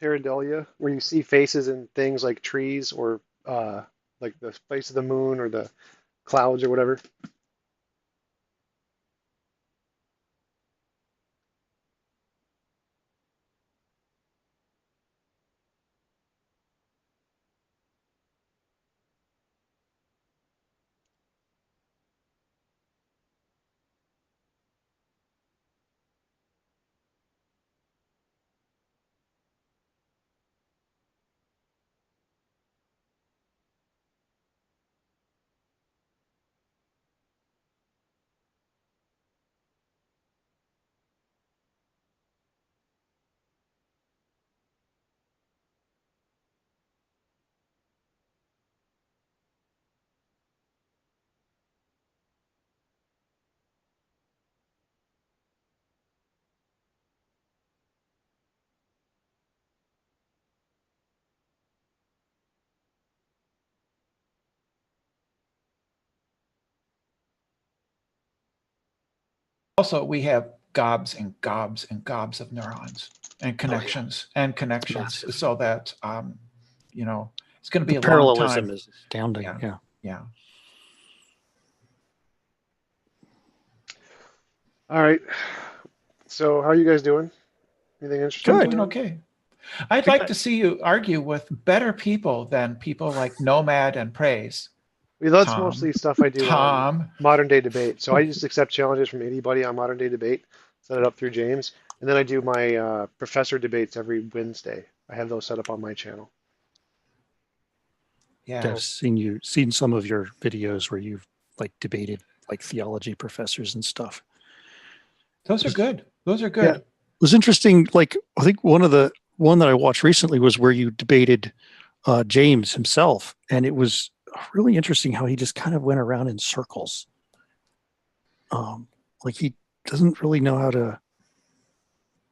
pareidolia, where you see faces in things like trees or like the face of the moon or the clouds or whatever. Also, we have gobs and gobs and gobs of neurons and connections and connections, Massive. so that you know, it's going to be The a long parallelism time. is astounding. Yeah. Yeah. Yeah. All right. So how are you guys doing? Anything interesting? Good. Doing okay. I'd We like got- to see you argue with better people than people like Nomad and Praise. I mean, that's Tom. mostly stuff I do on Tom. modern day debate. So I just accept challenges from anybody on modern day debate, set it up through James, and then I do my professor debates every Wednesday. I have those set up on my channel. Yeah. I've seen some of your videos where you've like debated like theology professors and stuff. Those are good. Those are Yeah. good. It was interesting. Like I think one that I watched recently was where you debated James himself, and it was really interesting how he just kind of went around in circles. Like he doesn't really know how to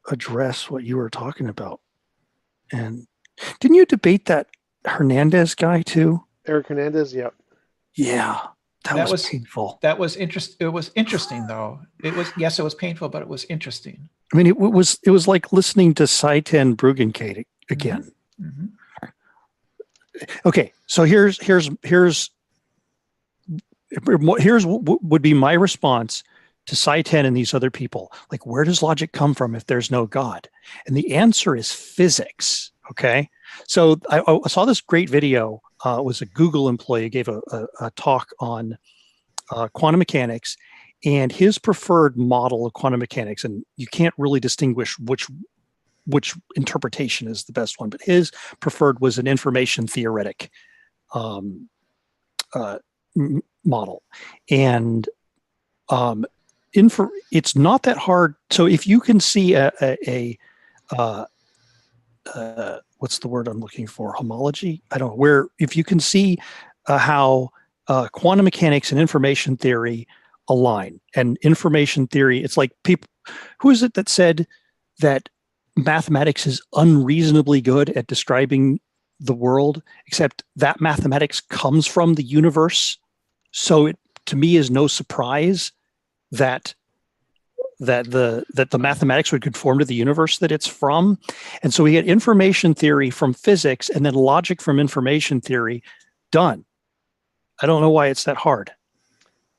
address what you were talking about. And didn't you debate that Hernandez guy too? Eric Hernandez, yep. Yeah, that was painful. That was It was interesting, though. It was painful, but it was interesting. I mean, it was like listening to Saiten Bruggencate again. Mm-hmm. Okay, so here's what would be my response to Saiten and these other people. Like, where does logic come from if there's no God? And the answer is physics. Okay, so I saw this great video. It was a Google employee who gave a talk on quantum mechanics and his preferred model of quantum mechanics. And you can't really distinguish which interpretation is the best one, but his preferred was an information theoretic model. And it's not that hard. So if you can see what's the word I'm looking for? Homology? I don't know. Where if you can see how quantum mechanics and information theory align, and information theory, it's like people. Who is it that said that mathematics is unreasonably good at describing the world, except that mathematics comes from the universe? So it, to me, is no surprise that the mathematics would conform to the universe that it's from. And so we get information theory from physics and then logic from information theory done. I don't know why it's that hard.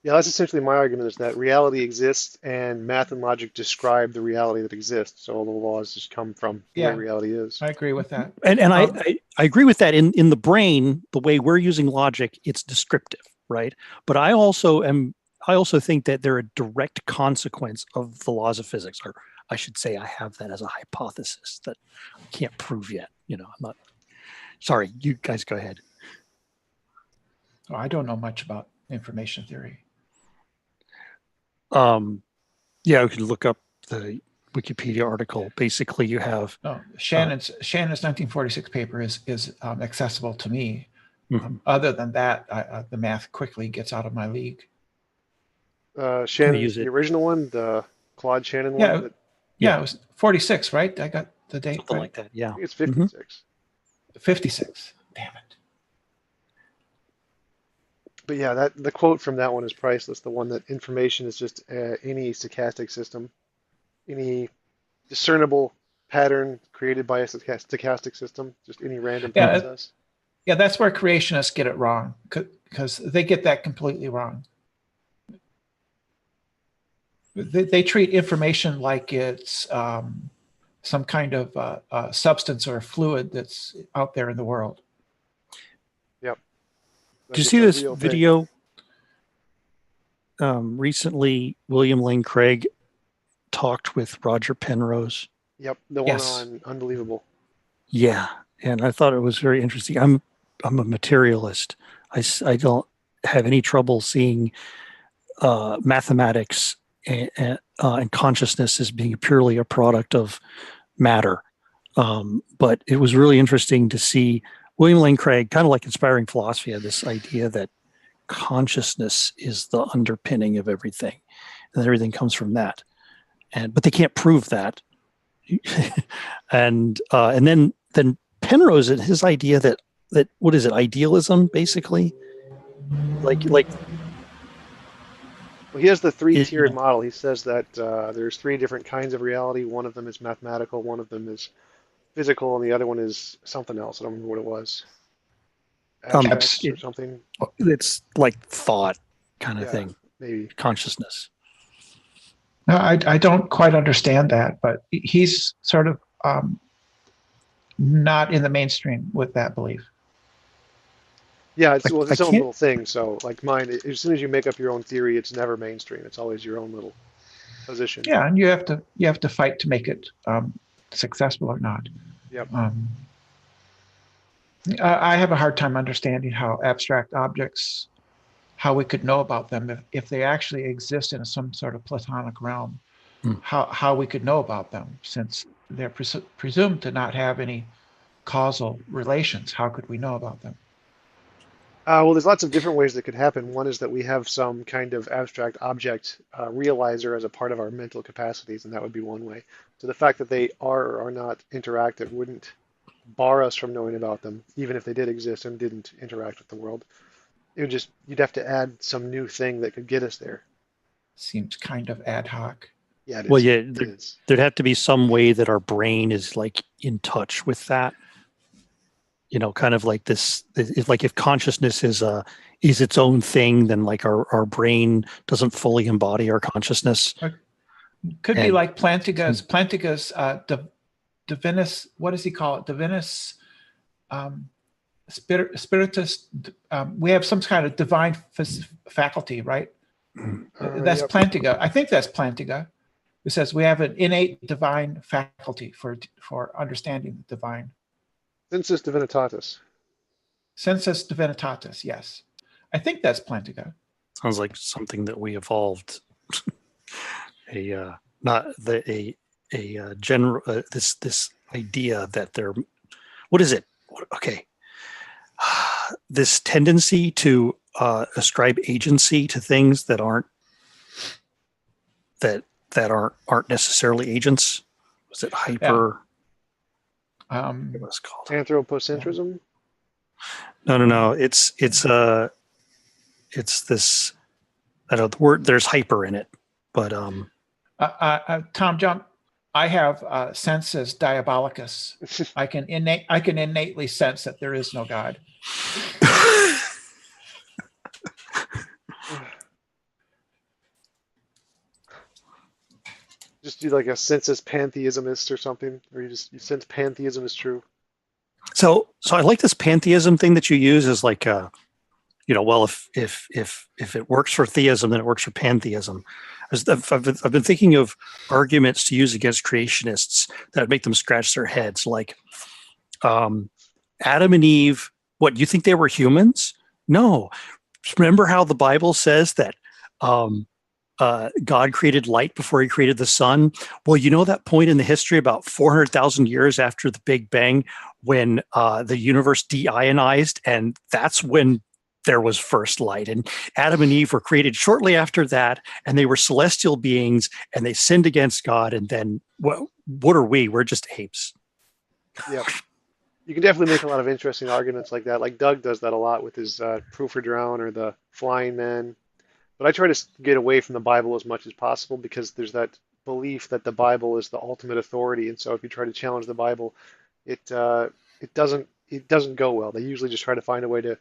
Yeah, that's essentially my argument, is that reality exists and math and logic describe the reality that exists. So all the laws just come from the way reality is. I agree with that. And I agree with that. In the brain, the way we're using logic, it's descriptive, right? But I also think that they're a direct consequence of the laws of physics, or I should say I have that as a hypothesis that I can't prove yet. I'm not, sorry, you guys go ahead. Oh, I don't know much about information theory. Yeah, we can look up the Wikipedia article. Basically, you have Shannon's 1946 paper is accessible to me. Mm-hmm. Other than that, the math quickly gets out of my league. Shannon's the original one, the Claude Shannon one. Yeah, it was 46, right? I got the date. Something right? like that. Yeah, I think it's 56. 56. Damn it. But yeah, the quote from that one is priceless. The one that information is just any stochastic system, any discernible pattern created by a stochastic system, just any random Yeah, process. yeah, that's where creationists get it wrong because they get that completely wrong. They treat information like it's some kind of substance or fluid that's out there in the world. Yep. Did you Like it's see a this real thing. video recently? William Lane Craig talked with Roger Penrose. Yep. The one Yes. on Unbelievable. Yeah, and I thought it was very interesting. I'm a materialist. I don't have any trouble seeing mathematics and consciousness as being purely a product of matter. But it was really interesting to see William Lane Craig, kind of like Inspiring Philosophy, had this idea that consciousness is the underpinning of everything, and that everything comes from that. But they can't prove that. and then Penrose and his idea that what is it, idealism, basically, like Well, he has the it, three-tiered model. He says that there's three different kinds of reality. One of them is mathematical, one of them is physical, and the other one is something else. I don't remember what it was. Abstract or something. it's like thought kind of Yeah, thing, maybe. consciousness. No, I don't quite understand that, but he's sort of not in the mainstream with that belief. Yeah, it's I its own can't. little thing. So, like mine, as soon as you make up your own theory, it's never mainstream. It's always your own little position. Yeah, and you have to fight to make it successful or not. Yep. I have a hard time understanding how abstract objects, how we could know about them if they actually exist in some sort of platonic realm. Hmm. How we could know about them, since they're presumed to not have any causal relations. How could we know about them? Well, there's lots of different ways that could happen. One is that we have some kind of abstract object realizer as a part of our mental capacities, and that would be one way. So the fact that they are or are not interactive wouldn't bar us from knowing about them, even if they did exist and didn't interact with the world. It would just, you'd have to add some new thing that could get us there. Seems kind of ad hoc. Yeah, it Well, is. yeah, It is. there'd have to be some way that our brain is like in touch with that. Kind of like this. If consciousness is its own thing, then like our brain doesn't fully embody our consciousness. Could be And- like Plantinga's divinus. What does he call it? Divinus spiritus. We have some kind of divine faculty, right? That's Yep. Plantinga. I think that's Plantinga. It says we have an innate divine faculty for understanding the divine. Sensus divinitatis. Sensus divinitatis. Yes, I think that's Plantinga. Sounds like something that we evolved. Not the a general this idea that they're, what is it? Okay, this tendency to ascribe agency to things that aren't necessarily agents. Was it hyper? What was it called? Anthropocentrism. No. It's this. I don't know the word. There's hyper in it, but TJump. I have sensus diabolicus. I can innately sense that there is no God. Just do like a sensus pantheismist or something, or you sense pantheism is true. So I like this pantheism thing that you use as like well, if it works for theism, then it works for pantheism. I've been thinking of arguments to use against creationists that make them scratch their heads, like Adam and Eve. What, you think they were humans? No. Remember how the Bible says that God created light before he created the sun? Well, that point in the history about 400,000 years after the Big Bang when the universe deionized, and that's when there was first light. And Adam and Eve were created shortly after that, and they were celestial beings, and they sinned against God. And then what are we? We're just apes. Yep. You can definitely make a lot of interesting arguments like that. Like Doug does that a lot with his proof or drown or the flying man. But I try to get away from the Bible as much as possible because there's that belief that the Bible is the ultimate authority, and so if you try to challenge the Bible, it doesn't go well. They usually just try to find a way to.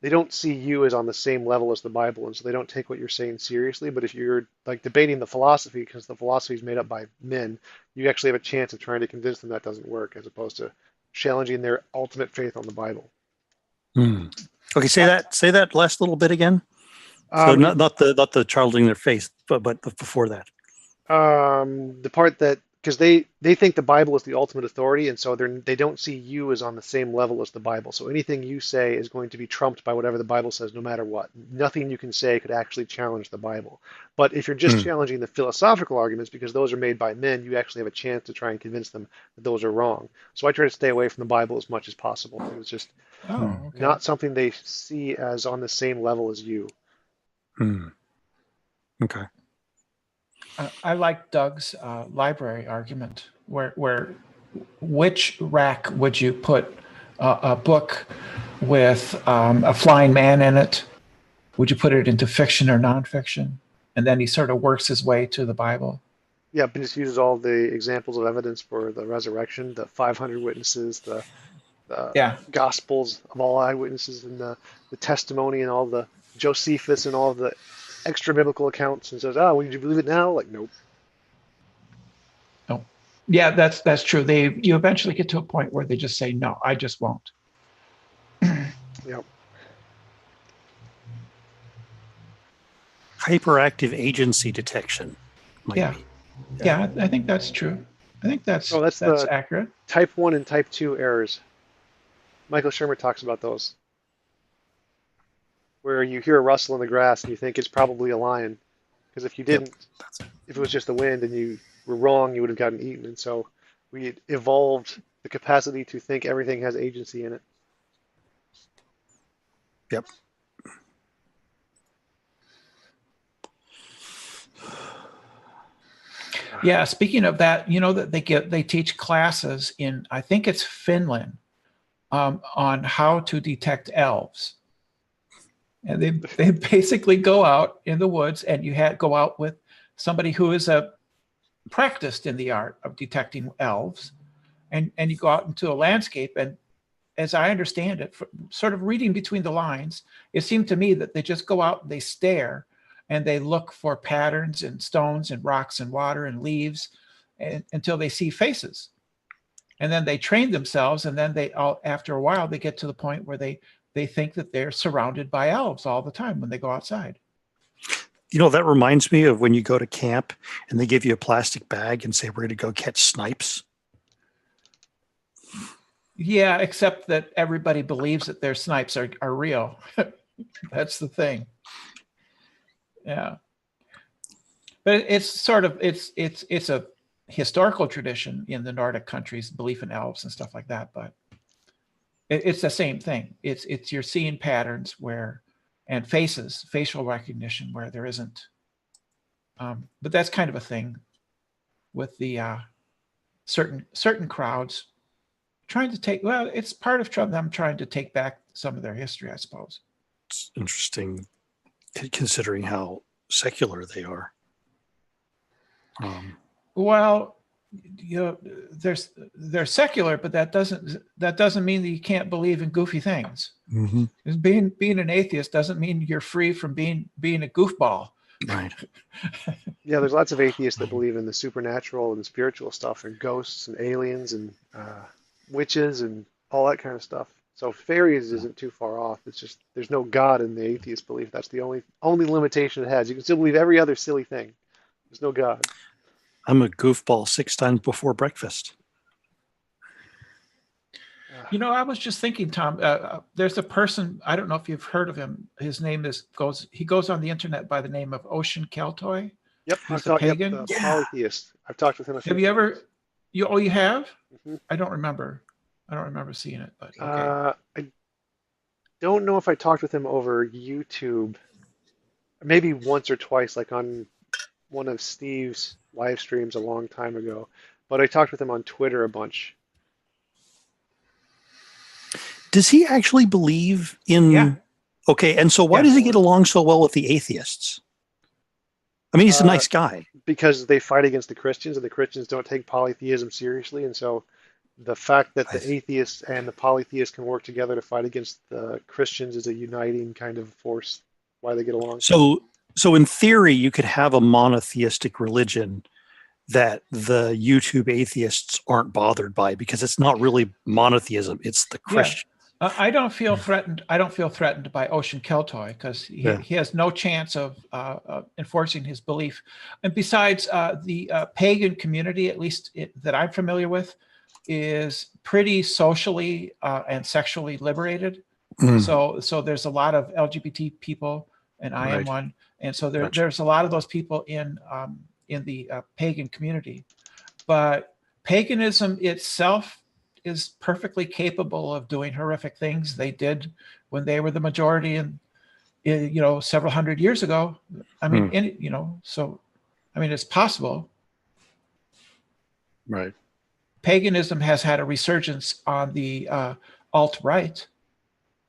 They don't see you as on the same level as the Bible, and so they don't take what you're saying seriously. But if you're like debating the philosophy, because the philosophy is made up by men, you actually have a chance of trying to convince them that doesn't work, as opposed to challenging their ultimate faith on the Bible. Hmm. Okay, say that last little bit again. So Um, not the challenging their faith, but before that. the part that because they think the Bible is the ultimate authority, and so they don't see you as on the same level as the Bible. So anything you say is going to be trumped by whatever the Bible says, no matter what. Nothing you can say could actually challenge the Bible. But if you're just Hmm. challenging the philosophical arguments, because those are made by men, you actually have a chance to try and convince them that those are wrong. So I try to stay away from the Bible as much as possible. It's just Oh, Hmm. okay. not something they see as on the same level as you. Hmm. Okay. I like Doug's library argument, where which rack would you put a book with a flying man in it? Would you put it into fiction or nonfiction? And then he sort of works his way to the Bible. Yeah, but just uses all the examples of evidence for the resurrection, the 500 witnesses, the Yeah, gospels of all eyewitnesses, and the testimony and all the Josephus and all the extra biblical accounts, and says, "Oh, would you believe it now?" Like, nope. no, yeah, that's true. You eventually get to a point where they just say, "No, I just won't." Yep. Hyperactive agency detection might Yeah, be. Yeah. yeah, I think that's true. I think Oh, that's that's the accurate. type 1 and type 2 errors. Michael Shermer talks about those, where you hear a rustle in the grass and you think it's probably a lion, because if you Yep. didn't, if it was just the wind and you were wrong, you would have gotten eaten. And so we evolved the capacity to think everything has agency in it. Yep. Yeah, speaking of that, you know that they teach classes in, I think it's Finland, on how to detect elves. And they basically go out in the woods, and go out with somebody who is practiced in the art of detecting elves, and you go out into a landscape, and as I understand it, sort of reading between the lines, it seemed to me that they just go out and they stare, and they look for patterns in stones and rocks and water and leaves, until they see faces. And then they train themselves, and then after a while they get to the point where they think that they're surrounded by elves all the time when they go outside. That reminds me of when you go to camp and they give you a plastic bag and say, we're going to go catch snipes. Yeah, except that everybody believes that their snipes are real. That's the thing. Yeah. But it's sort of it's a historical tradition in the Nordic countries, belief in elves and stuff like that. But it's the same thing. It's you're seeing patterns and facial recognition where there isn't. But that's kind of a thing with the certain crowds trying to take. Well, it's part of them trying to take back some of their history, I suppose. It's interesting considering how secular they are. Well, they're secular, but that doesn't mean that you can't believe in goofy things. Mm-hmm. Being an atheist doesn't mean you're free from being a goofball. Right. Yeah, there's lots of atheists that believe in the supernatural and spiritual stuff, and ghosts and aliens and witches and all that kind of stuff. So fairies isn't too far off. It's just there's no God in the atheist belief. That's the only limitation it has. You can still believe every other silly thing. There's no God. I'm a goofball 6 times before breakfast. I was just thinking, Tom, there's a person, I don't know if you've heard of him. His name he goes on the internet by the name of Ocean Keltoy. Yep, He's a pagan. the Yeah. polytheist. I've talked with him a few Have you ever, times. you have? Mhm. I don't remember seeing it, but okay. I don't know if I talked with him over YouTube. Maybe once or twice, like on one of Steve's live streams a long time ago. But I talked with him on Twitter a bunch. Does he actually believe in? Yeah. Okay, and so why Yeah. does he get along so well with the atheists? I mean, he's a Uh, nice guy. because they fight against the Christians, and the Christians don't take polytheism seriously, and so the fact that I, the atheists and the polytheists can work together to fight against the Christians is a uniting kind of force why they get along. so, so in theory, you could have a monotheistic religion that the YouTube atheists aren't bothered by because it's not really monotheism; it's the Yeah. Christian. I don't feel threatened. I don't feel threatened by Ocean Keltoy because Yeah. he has no chance of enforcing his belief. And besides, the pagan community, at least that I'm familiar with, is pretty socially and sexually liberated. Mm, So there's a lot of LGBT people, and I am right. one. And so Gotcha. there's a lot of those people in the pagan community. But paganism itself is perfectly capable of doing horrific things. They did when they were the majority in several hundred years ago. I mean, Mm, so I mean, it's possible. right. Paganism has had a resurgence on the alt-right.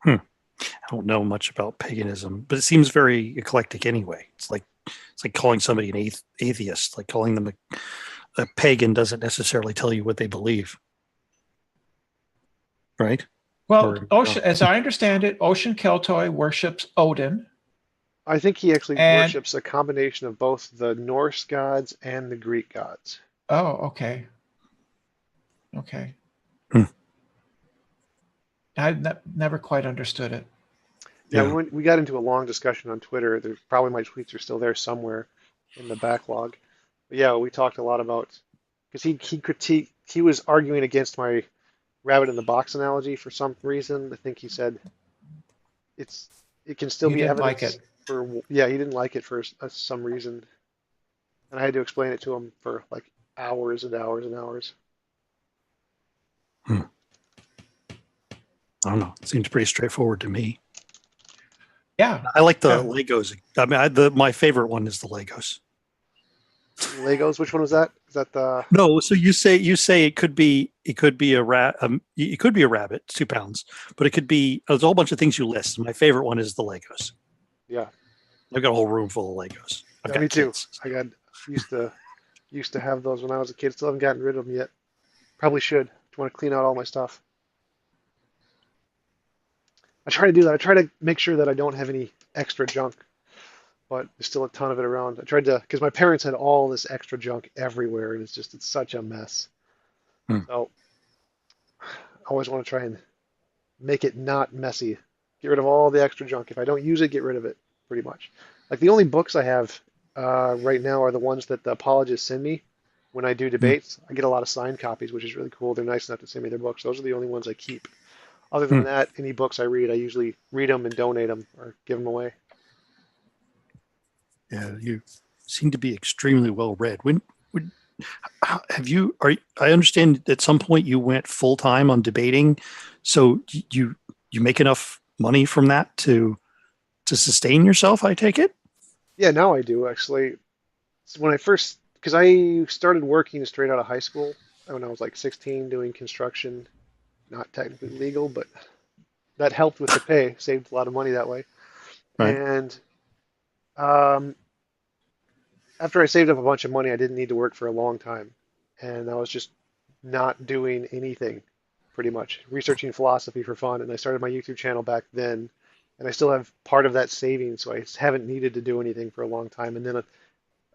Hmm. I don't know much about paganism, but it seems very eclectic anyway. It's like calling somebody an atheist, like calling them a pagan doesn't necessarily tell you what they believe, right? Well, Or Ocean, as I understand it, Ocean Keltoy worships Odin, I think he actually and worships a combination of both the Norse gods and the Greek gods. oh, okay, okay. Hmm. I've never quite understood it. Yeah, Yeah. we got into a long discussion on Twitter. There's probably my tweets are still there somewhere in the backlog. But yeah, we talked a lot about because he was arguing against my rabbit in the box analogy for some reason. I think he said it's it can still You be didn't like evidence it. for yeah, he didn't like it for some reason, and I had to explain it to him for like hours and hours and hours. Hmm. I don't know. It seems pretty straightforward to me. Yeah, I like the yeah. Legos. I mean, my favorite one is the Legos. Legos, which one was that? Is that the No, so you say it could be a rat, it could be a rabbit, 2 pounds, but it could be there's a whole bunch of things you list. My favorite one is the Legos. yeah? I've got a whole room full of Legos. I've Yeah, me got too. kids. I got used to used to have those when I was a kid. Still haven't gotten rid of them yet. Probably should. I want to clean out all my stuff. I try to do that. I try to make sure that I don't have any extra junk, but there's still a ton of it around. I tried to, because my parents had all this extra junk everywhere, and it's such a mess. Hmm. So I always want to try and make it not messy. Get rid of all the extra junk. If I don't use it, get rid of it, pretty much. Like the only books I have right now are the ones that the apologists send me when I do Hmm. debates. I get a lot of signed copies, which is really cool. They're nice enough to send me their books. Those are the only ones I keep. Other than Hmm. that, any books I read, I usually read them and donate them or give them away. Yeah, you seem to be extremely well read. When have you? I understand at some point you went full time on debating, so you make enough money from that to sustain yourself. I take it. Yeah, now I do actually. So when I first, because I started working straight out of high school when I was like 16 doing construction, not technically legal, but that helped with the pay, saved a lot of money that way. Right. And um, after I saved up a bunch of money, I didn't need to work for a long time. And I was just not doing anything, pretty much, researching philosophy for fun. And I started my YouTube channel back then. And I still have part of that savings, so I haven't needed to do anything for a long time. And then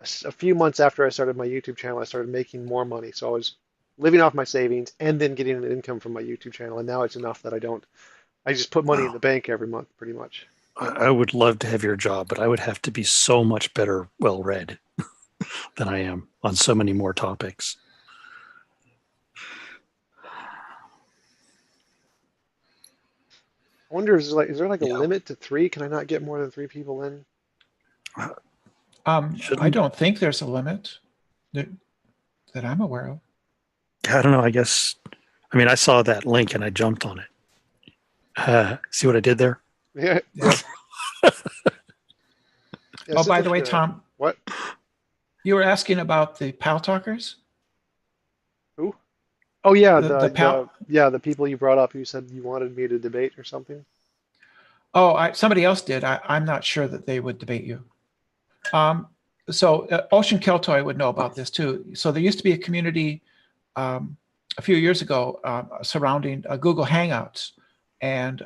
a few months after I started my YouTube channel, I started making more money. So I was living off my savings and then getting an income from my YouTube channel. And now it's enough that I just put money in Wow. the bank every month, pretty much. I would love to have your job, but I would have to be so much better well read than I am on so many more topics. I wonder is there like a Yeah. limit to three? Can I not get more than three people in? I Shouldn't don't think there's a limit that, that I'm aware of. I don't know. I guess. I mean, I saw that link and I jumped on it. See what I did there? Yeah, Yeah. yeah. Oh, Since by it's the way, the Tom, what? you were asking about the Pal Talkers? Who? Oh yeah, The Pal. the people you brought up. You said you wanted me to debate or something. Oh, somebody else did. I'm not sure that they would debate you. Um, Ocean Keltoy would know about this too. So there used to be a community a few years ago surrounding Google Hangouts, and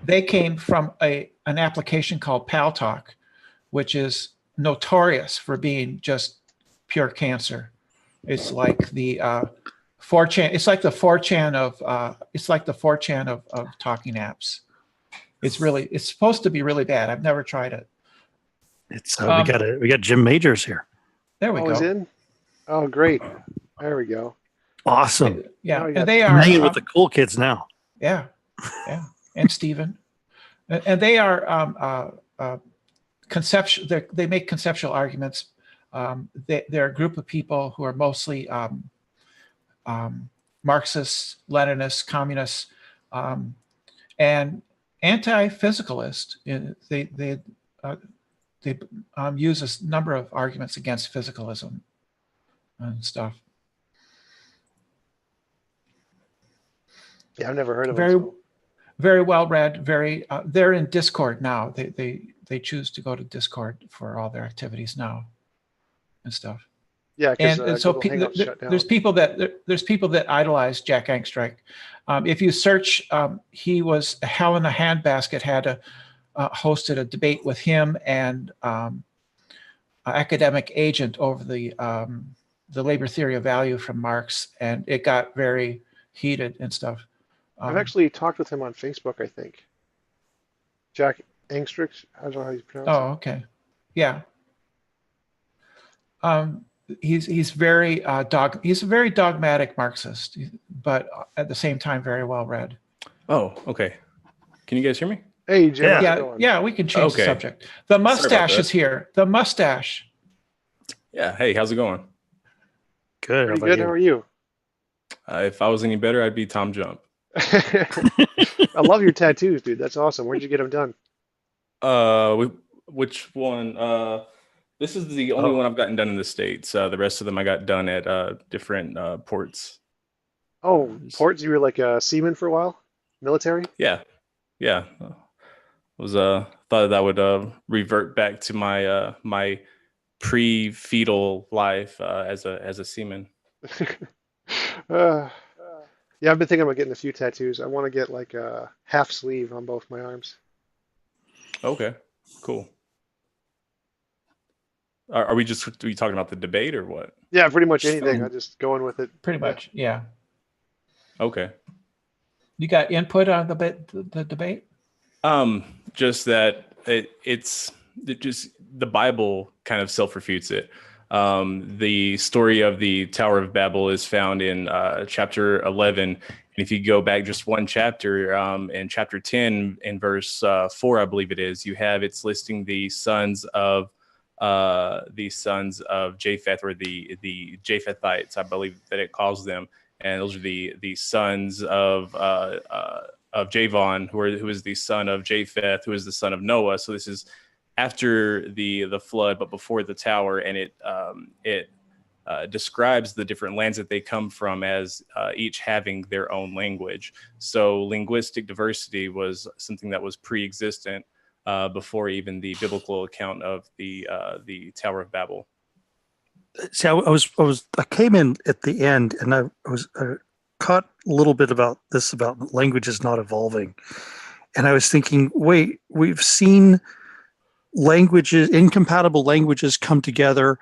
they came from an application called PalTalk, which is notorious for being just pure cancer. It's like the 4chan. It's like the 4chan of talking apps. It's supposed to be really bad. I've never tried it. It's we got Jim Majors here. There we Oh, go. he's in? Oh, great. There we go. Awesome. Yeah, Yeah. and they I'm are hanging with the cool kids now. yeah, and Stephen, and they are conceptual. They make conceptual arguments. They're a group of people who are mostly Marxists, Leninists, communists, and anti-physicalist. They use a number of arguments against physicalism and stuff. Yeah, I've never heard of Very, him. very well read. They're in Discord now. They choose to go to Discord for all their activities now and stuff. Yeah, because And so shut down. there's people that idolize Jack Angstreich. If you search, he was Hell in a Handbasket had hosted a debate with him and academic agent over the labor theory of value from Marx, and it got very heated and stuff. I've actually talked with him on Facebook, I think. Jack Angstreich, I don't know how you pronounce Oh, okay, yeah. He's very he's a very dogmatic Marxist, but at the same time very well read. Oh, okay. Can you guys hear me? it. Hey, Jim. how's it Yeah, going? yeah. We can change the Okay. subject. The mustache that. is here. The mustache. Yeah. Hey, how's it going? Good. Pretty good. How are you? If I was any better, I'd be TJump. I love your tattoos, dude. That's awesome. Where'd you get them done? Which one? This is the only one I've gotten done in the States. The rest of them I got done at different ports. Oh, ports? You were like a seaman for a while? Military? Yeah. Was thought that would revert back to my my pre-fetal life as a seaman. Yeah, I've been thinking about getting a few tattoos. I want to get like a half sleeve on both my arms. Okay, cool. Are we talking about the debate or what? Yeah, pretty much anything. I'm just going with it. Pretty much, yeah. Okay. You got input on the debate? Just that it's just the Bible kind of self-refutes it. The story of the Tower of Babel is found in chapter 11. And if you go back just one chapter, in chapter 10, in verse 4, I believe it is, it's listing the sons of Japheth, or the Japhethites, I believe that it calls them. And those are the sons of Javan, who is the son of Japheth, who is the son of Noah. So this is after the flood, but before the tower, and it describes the different lands that they come from as each having their own language. So linguistic diversity was something that was pre-existent before even the biblical account of the Tower of Babel. See, I came in at the end, and I caught a little bit about languages not evolving, and I was thinking, wait, we've seen incompatible languages come together.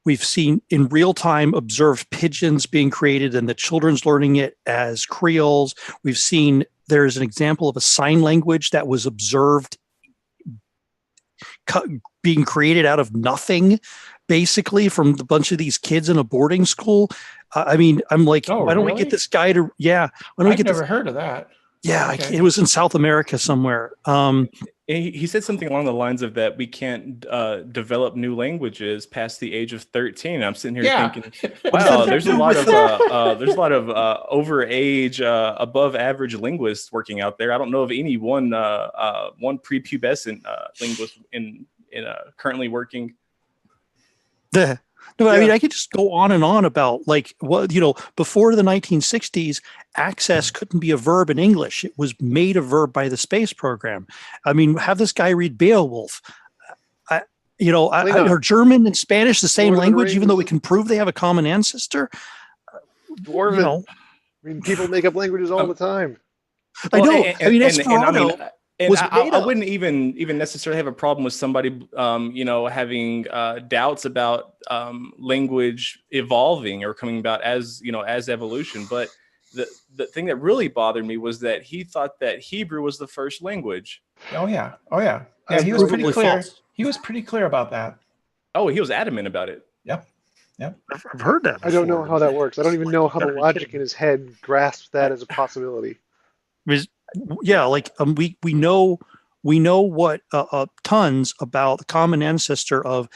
We've seen in real time observed pigeons being created and the children's learning it as creoles. We've seen there's an example of a sign language that was observed being created out of nothing, basically, from a bunch of these kids in a boarding school. I mean, I'm like, why don't we get this guy to, why don't we I've get never heard of that. Yeah, Okay. it was in South America somewhere. He said something along the lines of that we can't develop new languages past the age of 13. I'm sitting here thinking, wow, there's a lot of overage, above average linguists working out there. I don't know of any one prepubescent linguist in currently working. No, I mean, I could just go on and on about before the 1960s, access couldn't be a verb in English. It was made a verb by the space program. I mean, have this guy read Beowulf. Are German and Spanish the same Lord of the language, even though we Rings. can prove they have a common ancestor? Dwarven. I mean, people make up languages all the time. I know. And Esperanto was made I up. wouldn't even necessarily have a problem with somebody, having doubts about language evolving or coming about as evolution. But the thing that really bothered me was that he thought that Hebrew was the first language. Oh yeah. Yeah. He was pretty Provably clear. false. He was pretty clear about that. Oh, he was adamant about it. Yep. I've heard that before. I don't know how that works. I don't even know how the logic in his head grasps that as a possibility. Yeah, we know what tons about the common ancestor of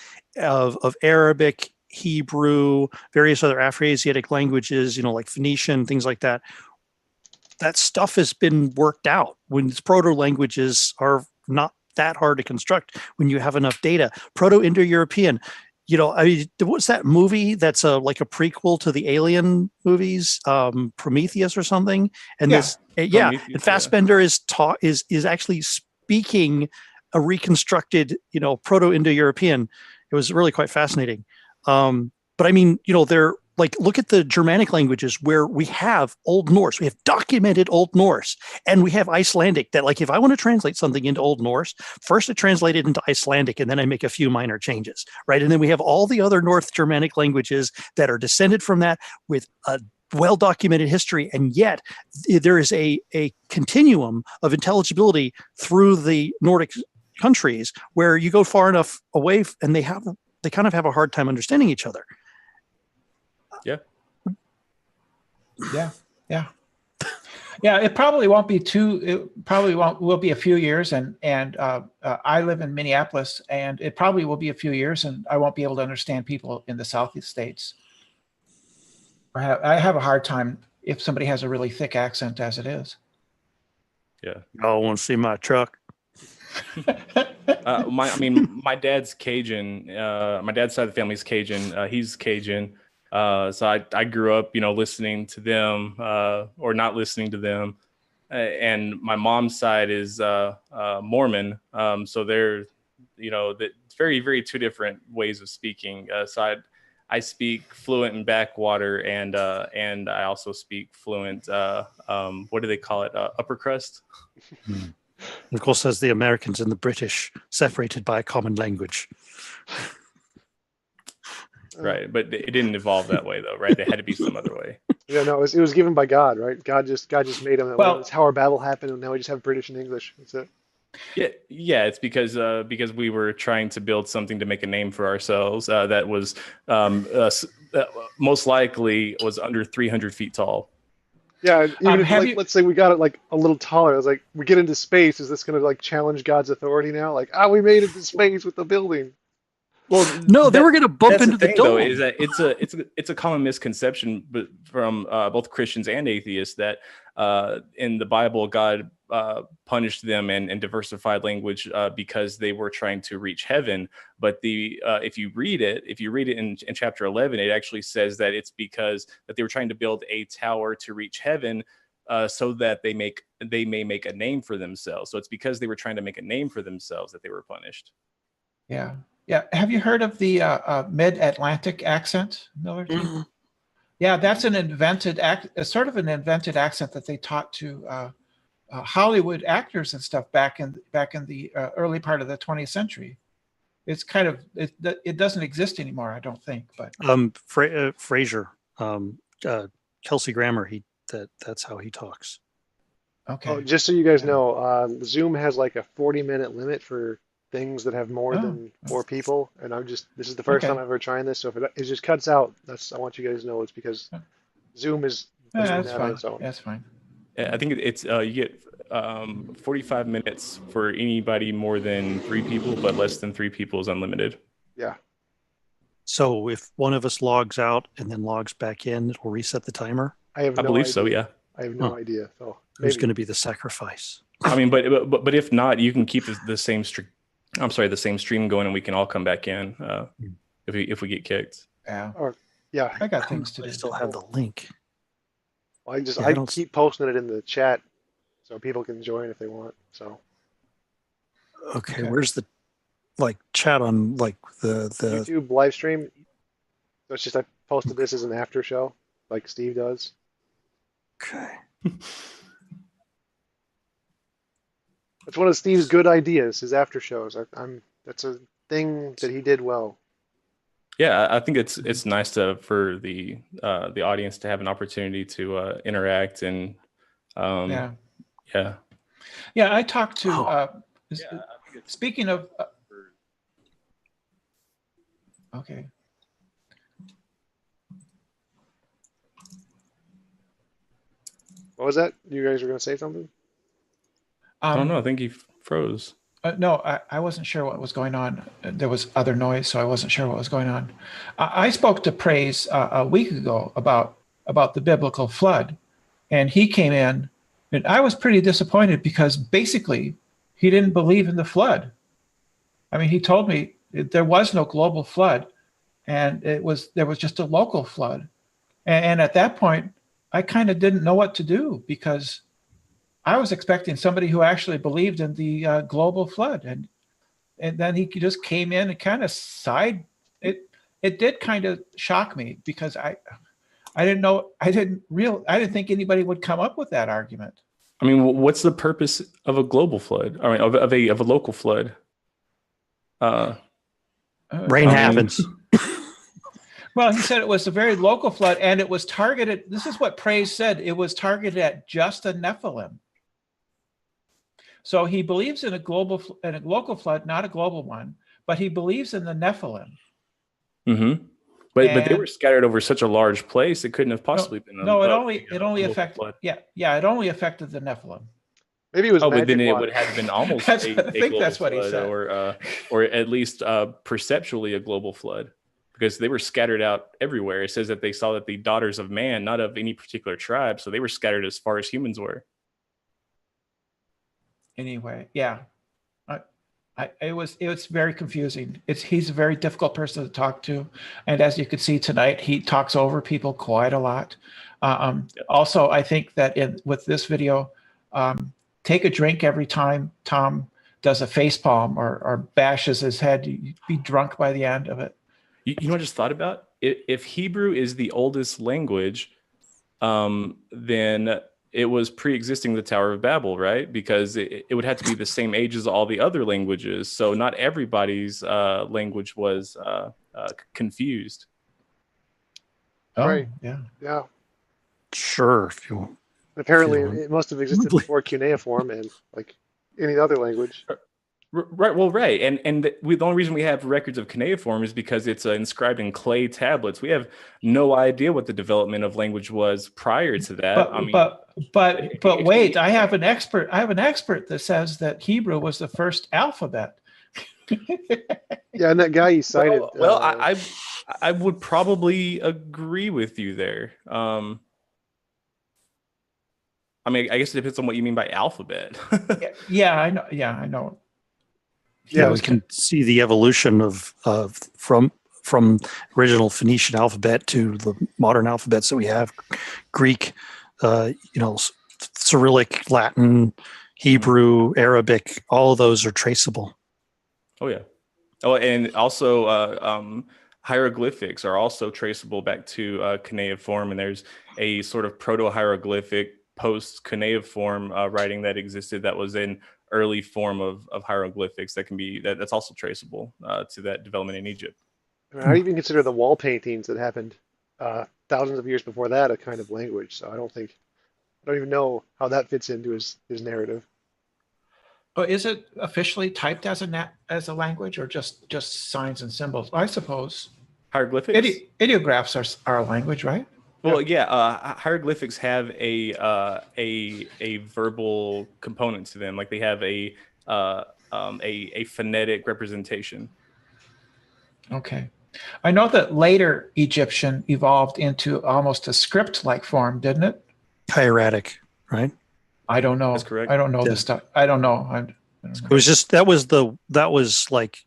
Arabic, Hebrew, various other Afroasiatic languages, like Phoenician, things like that. That stuff has been worked out. When these proto languages are not that hard to construct when you have enough data. Proto-Indo-European. What's that movie that's like a prequel to the Alien movies, Prometheus or something? And and Fassbender is actually speaking a reconstructed, Proto-Indo-European. It was really quite fascinating. But I mean, they're like, look at the Germanic languages where we have Old Norse, we have documented Old Norse, and we have Icelandic. That, like, if I want to translate something into Old Norse, first I translate it into Icelandic, and then I make a few minor changes, right? And then we have all the other North Germanic languages that are descended from that with a well-documented history, and yet there is a continuum of intelligibility through the Nordic countries where you go far enough away, and they kind of have a hard time understanding each other. Yeah. It probably won't be will be a few years, and I live in Minneapolis, and it probably will be a few years, and I won't be able to understand people in the Southeast states. I have a hard time if somebody has a really thick accent as it is. Yeah. Y'all want to see my truck? My dad's Cajun. My dad's side of the family's Cajun. He's Cajun. So I grew up, listening to them or not listening to them. And my mom's side is Mormon. So they're, it's very, very two different ways of speaking. So I speak fluent in backwater, and I also speak fluent. What do they call it? Upper crust. Of course, as the Americans and the British separated by a common language. Right, but it didn't evolve that way, though, right? There had to be some other way. Yeah, no, it was given by God, right? God just made them that way. Well- That's how our Babel happened, and now we just have British and English. That's it. Yeah, it's because we were trying to build something to make a name for ourselves that was most likely was under 300 feet tall. Yeah, even if let's say we got it like a little taller, it's like we get into space, is this going to like challenge God's authority now? Like, we made it to space with the building. Well, no, they were going to bump into the dome. Though, is that it's a common misconception, but from both Christians and atheists, that in the Bible God punished them and diversified language because they were trying to reach heaven. But if you read it in chapter 11, it actually says that it's because that they were trying to build a tower to reach heaven. So that they may make a name for themselves. So it's because they were trying to make a name for themselves that they were punished. Yeah. Have you heard of the mid-Atlantic accent, Miller? Mm-hmm. Yeah, that's an invented sort of an invented accent that they taught to Hollywood actors and stuff back in the early part of the 20th century. It's kind of it doesn't exist anymore, I don't think. But Fraser, Kelsey Grammer, that's how he talks. Okay. Oh, just so you guys know, Zoom has like a 40-minute limit for things that have more than 4 people, and this is the first time I'm ever trying this, so if it just cuts out, I want you guys to know it's because Zoom is that's fine. That's fine. I think it's you get 45 minutes for anybody more than 3 people, but less than 3 people is unlimited. Yeah. So if one of us logs out and then logs back in, it will reset the timer? I believe idea. So, yeah. I have no idea. So who's going to be the sacrifice? I mean, but if not, you can keep the same stream. I'm sorry, the same stream going, and we can all come back in if we get kicked. Yeah. Yeah. I got things to do. I still have the link. Well, I keep posting it in the chat so people can join if they want. So. Okay. Where's the like chat on like the YouTube live stream. So it's just I posted this as an after show, like Steve does. okay. That's one of Steve's good ideas, his after shows. That's a thing that he did well. Yeah, I think it's nice for the audience to have an opportunity to interact and Yeah. yeah. Yeah, I talked to, Yeah, I think it's speaking of, okay. What was that? You guys were going to say something? I don't know. I think he froze. No, I wasn't sure what was going on. There was other noise, so I wasn't sure what was going on. I spoke to Praise a week ago about the biblical flood, and he came in, and I was pretty disappointed because basically he didn't believe in the flood. I mean, he told me there was no global flood, and there was just a local flood, and at that point, I kind of didn't know what to do because I was expecting somebody who actually believed in the global flood, and then he just came in and kind of sighed. It did kind of shock me because I didn't know, I didn't think anybody would come up with that argument. I mean, what's the purpose of a global flood? I mean, of a local flood? Rain happens. Well, he said it was a very local flood, and it was targeted. This is what Praise said. It was targeted at just a Nephilim. So he believes in a local flood, not a global one, but he believes in the Nephilim. Mm-hmm. But they were scattered over such a large place; it couldn't have possibly been. No, it only affected. Flood. Yeah, it only affected the Nephilim. Maybe it was. But then it would have been almost I think that's what he said, or at least perceptually a global flood, because they were scattered out everywhere. It says that they saw that the daughters of man, not of any particular tribe, so they were scattered as far as humans were. Anyway, yeah, it was very confusing. He's a very difficult person to talk to, and as you could see tonight, he talks over people quite a lot. Also, I think that with this video, take a drink every time Tom does a face palm or bashes his head. You'd be drunk by the end of it. You know what I just thought about? If Hebrew is the oldest language, then it was pre-existing the Tower of Babel, right? Because it would have to be the same age as all the other languages. So not everybody's language was confused. Oh, right. Yeah. Sure. If you apparently, it must have existed before cuneiform and like any other language. Right. Well, right. And the only reason we have records of cuneiform is because it's inscribed in clay tablets. We have no idea what the development of language was prior to that. But wait, I have an expert that says that Hebrew was the first alphabet. Yeah, and that guy you cited. Well, I would probably agree with you there. I mean, I guess it depends on what you mean by alphabet. Yeah, I know. Yeah, I know. Yeah, we can see the evolution of from original Phoenician alphabet to the modern alphabets that we have: Greek, Cyrillic, Latin, Hebrew, Arabic. All of those are traceable. Oh yeah. Oh, and also hieroglyphics are also traceable back to cuneiform, and there's a sort of proto-hieroglyphic post-cuneiform writing that existed that was in early form of hieroglyphics that's also traceable to that development in Egypt. I mean, I even consider the wall paintings that happened thousands of years before that a kind of language. So I don't even know how that fits into his narrative. Oh, is it officially typed as a language or just signs and symbols? I suppose Hieroglyphics. Ideographs are a language, right? Well, yeah. Hieroglyphics have a verbal component to them. Like they have a phonetic representation. Okay. I know that later Egyptian evolved into almost a script-like form, didn't it? Hieratic, right? I don't know. That's correct. I don't know the stuff. I don't know. It was just that was like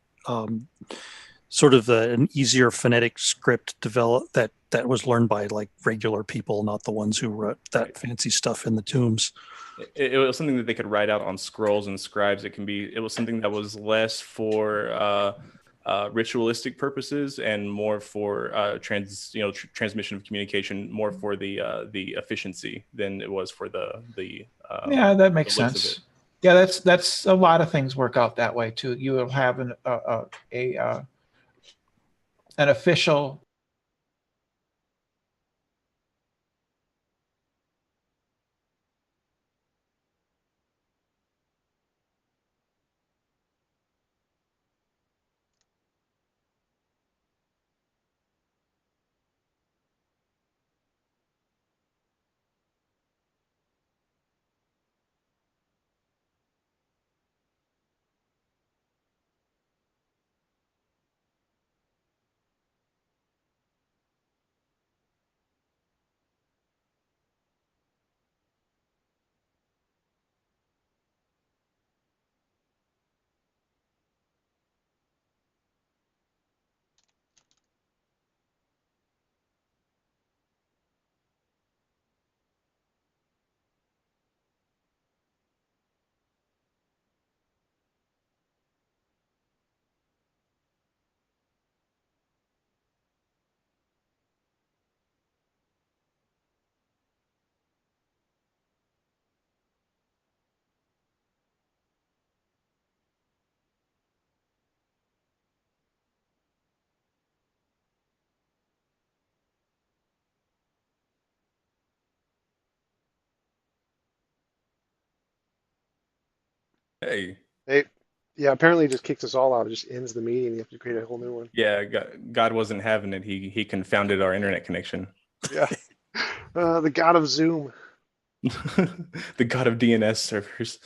sort of an easier phonetic script that was learned by like regular people, not the ones who wrote that Right. fancy stuff in the tombs. It was something that they could write out on scrolls and scribes. It was something that was less for ritualistic purposes and more for transmission of communication, more for the efficiency than it was for Yeah, that the makes looks of it. sense. Yeah, that's a lot of things work out that way too. You will have an official. Hey, They, yeah, apparently it just kicks us all out. It just ends the meeting. You have to create a whole new one. yeah, God wasn't having it. He confounded our internet connection. Yeah. The god of Zoom. The God of DNS servers.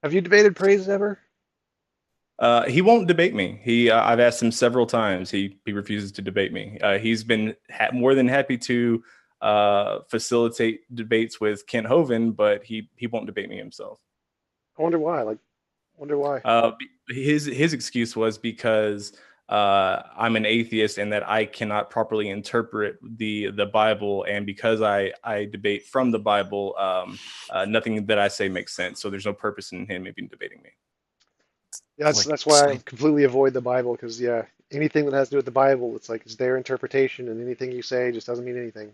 Have you debated praise ever? He won't debate me. I've asked him several times. He refuses to debate me. He's been more than happy to facilitate debates with Kent Hovind, but he won't debate me himself. I wonder why. Wonder why. His excuse was because I'm an atheist and that I cannot properly interpret the Bible, and because I debate from the Bible, nothing that I say makes sense. So there's no purpose in him even debating me. Yeah, Like that's why I completely avoid the Bible because yeah, anything that has to do with the Bible, it's like it's their interpretation, and anything you say just doesn't mean anything.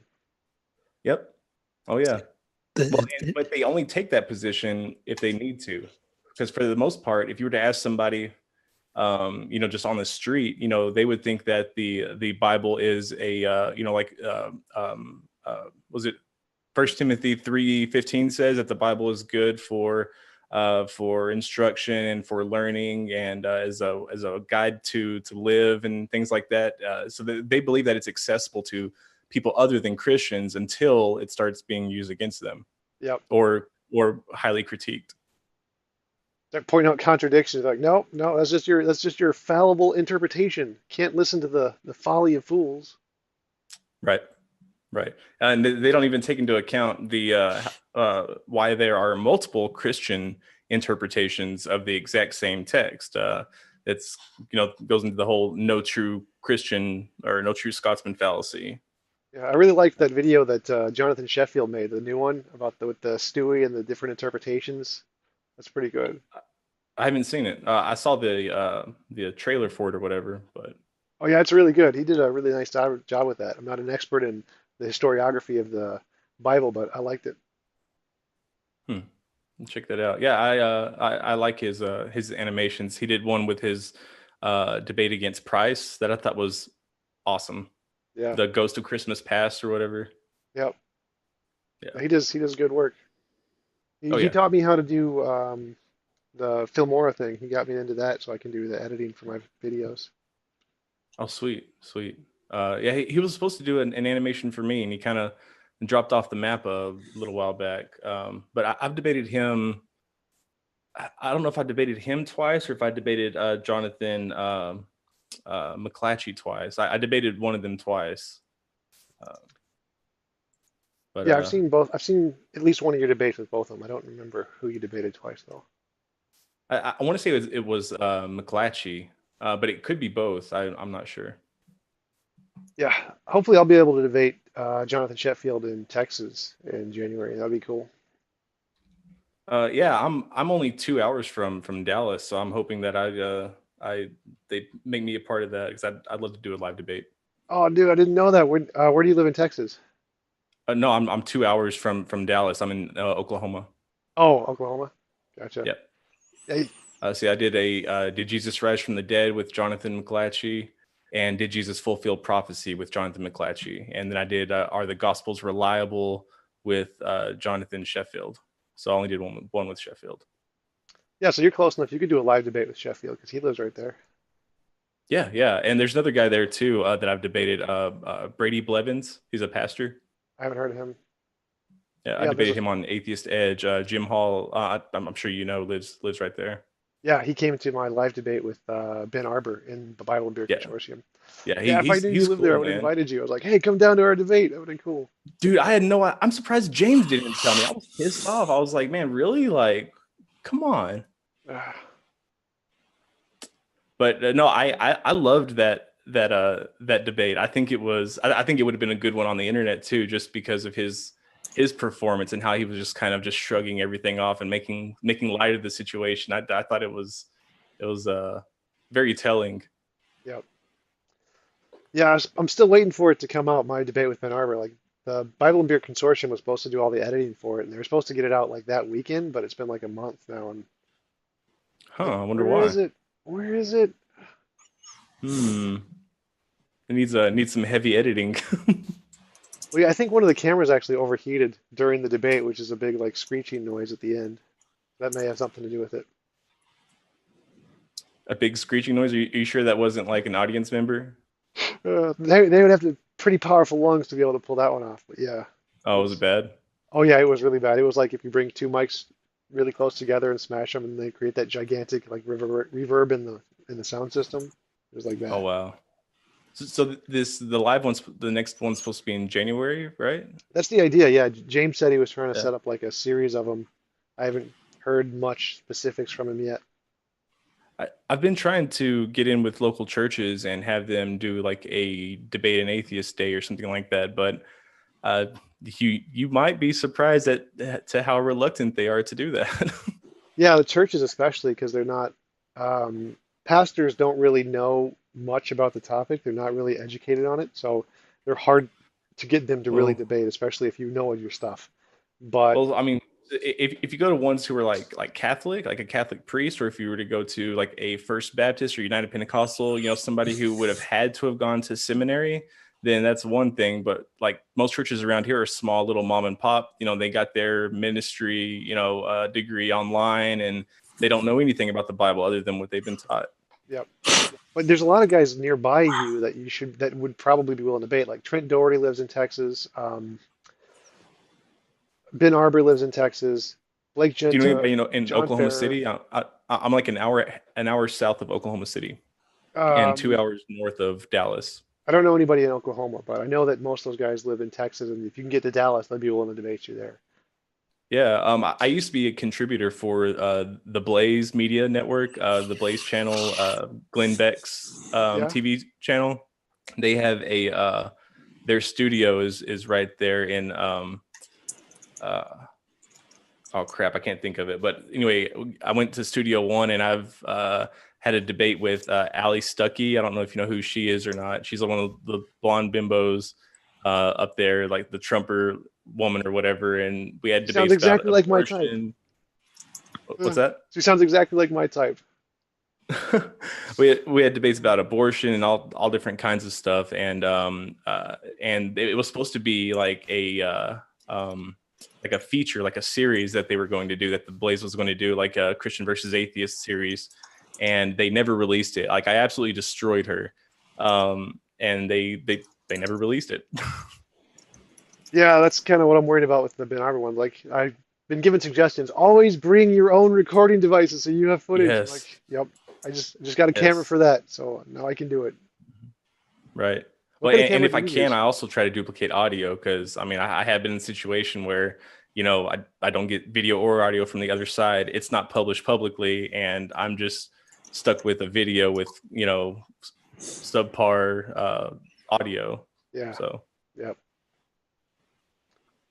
Yep. Oh yeah. Well, the, but they only take that position if they need to, because for the most part, if you were to ask somebody, just on the street, they would think that the Bible is a, was it First Timothy 3:15 says that the Bible is good for instruction and for learning and as a guide to live and things like that. So they believe that it's accessible to people other than Christians until it starts being used against them Yep. or highly critiqued. They're pointing out contradictions. Like, no, no, that's just your fallible interpretation. Can't listen to the folly of fools. Right. Right. And they don't even take into account the why there are multiple Christian interpretations of the exact same text. It's goes into the whole no true Christian or no true Scotsman fallacy. Yeah, I really liked that video that Jonathan Sheffield made, the new one about with the Stewie and the different interpretations. That's pretty good. I haven't seen it. I saw the trailer for it or whatever, but Oh yeah, it's really good. He did a really nice job with that. I'm not an expert in the historiography of the Bible, but I liked it. hmm, check that out. Yeah, I like his animations. He did one with his debate against Price that I thought was awesome. Yeah. The Ghost of Christmas Past or whatever. Yep. Yeah. He does good work. He, Oh he yeah. taught me how to do the Filmora thing. He got me into that so I can do the editing for my videos. Oh, sweet, sweet. Yeah, he was supposed to do an animation for me, and he kind of dropped off the map a little while back. But I've debated him. I don't know if I debated him twice or if I debated Jonathan McClatchy twice. I debated one of them twice. Uh, but Yeah, I've seen both. I've seen at least one of your debates with both of them. I don't remember who you debated twice though. I want to say it was McClatchy. but it could be both. I'm not sure. Yeah, hopefully I'll be able to debate Jonathan Sheffield in Texas in January. That'd be cool. Yeah, I'm only 2 hours from Dallas, so I'm hoping that I they make me a part of that because I'd love to do a live debate. Oh, dude, I didn't know that. Where do you live in Texas? No, I'm 2 hours from Dallas. I'm in Oklahoma. Oh, Oklahoma. Gotcha. Yeah. Hey, See, I did Did Jesus Rise from the Dead with Jonathan McClatchy, and Did Jesus Fulfill Prophecy with Jonathan McClatchy, and then I did Are the Gospels Reliable with Jonathan Sheffield. So I only did one with Sheffield. yeah, so you're close enough. You could do a live debate with Sheffield because he lives right there. Yeah, yeah, and there's another guy there too that I've debated. Brady Blevins. He's a pastor. I haven't heard of him. Yeah, I Yeah, debated him on Atheist Edge. Jim Hall, I'm sure you know, lives right there. yeah, he came to my live debate with Ben Arbor in the Bible and Beer Yeah, Consortium. yeah, Yeah, if I knew you he's lived there, I cool, would have man. invited you. I was like, hey, come down to our debate. That would have been cool. Dude, I had no. I'm surprised James didn't tell me. I was pissed off. I was like, man, really? Like, come on. But no, I loved that debate. I think it was. I think it would have been a good one on the internet too, just because of his performance and how he was just kind of just shrugging everything off and making light of the situation. I thought it was very telling. Yep. Yeah, I'm still waiting for it to come out, my debate with Ben Arbor. Like, the Bible and Beer Consortium was supposed to do all the editing for it, and they were supposed to get it out like that weekend, but it's been like a month now. And like, Huh? I wonder where is why. it? Where is it? Hmm. It needs some heavy editing. Well, yeah, I think one of the cameras actually overheated during the debate, which is a big like screeching noise at the end. That may have something to do with it. A big screeching noise. Are you sure that wasn't like an audience member? They would have to pretty powerful lungs to be able to pull that one off. But yeah, it Oh, was it was. bad? Oh yeah, it was really bad. It was like if you bring two mics really close together and smash them, and they create that gigantic like reverb in the sound system. It was like Oh that. wow. So the live one's the next one's supposed to be in January, right? That's the idea. Yeah, James said he was trying to Yeah. set up like a series of them. I haven't heard much specifics from him yet. I've been trying to get in with local churches and have them do like a debate an atheist day or something like that, but uh, you might be surprised to how reluctant they are to do that. Yeah, the churches especially because they're not pastors don't really know much about the topic. They're not really educated on it, so they're hard to get them to really Well, debate, especially if you know your stuff. But I mean, if you go to ones who are like Catholic, like a Catholic priest, or if you were to go to like a First Baptist or United Pentecostal, somebody who would have had to have gone to seminary, then that's one thing. But like most churches around here are small little mom and pop. They got their ministry, degree online, and they don't know anything about the Bible other than what they've been taught. yeah, but there's a lot of guys nearby you that would probably be willing to debate. Like Trent Doherty lives in Texas. Ben Arbor lives in Texas. Blake Do you know anybody Genta, in John Oklahoma Farrer. City? I'm like an hour south of Oklahoma City and Um, 2 hours north of Dallas. I don't know anybody in Oklahoma, but I know that most of those guys live in Texas, and if you can get to Dallas, they'd be willing to debate you there. Yeah, I used to be a contributor for the Blaze Media Network, the Blaze channel, Glenn Beck's Yeah, TV channel. They have their studio is right there in uh, oh crap, I can't think of it. But anyway, I went to Studio One and I've had a debate with Allie Stuckey. I don't know if you know who she is or not. She's one of the blonde bimbos up there, like the Trumper woman or whatever. And we had she sounds debates about exactly like my type. abortion. What's Uh, that? she sounds exactly like my type. We had debates about abortion and all different kinds of stuff, and it was supposed to be like a feature, like a series that they were going to do, that the Blaze was going to do, like a Christian versus atheist series, and they never released it. Like I absolutely destroyed her, and they never released it. Yeah, that's kind of what I'm worried about with the Ben Arbor one. Like I've been given suggestions. Always bring your own recording devices so you have footage. I'm Yes, like, yep. I just got a camera yes. for that, so now I can do it. Right. What Well, kind of and camera if do I you can, use? I also try to duplicate audio because I mean, I have been in a situation where, I don't get video or audio from the other side. It's not published publicly, and I'm just stuck with a video with subpar audio. Yeah. So Yep.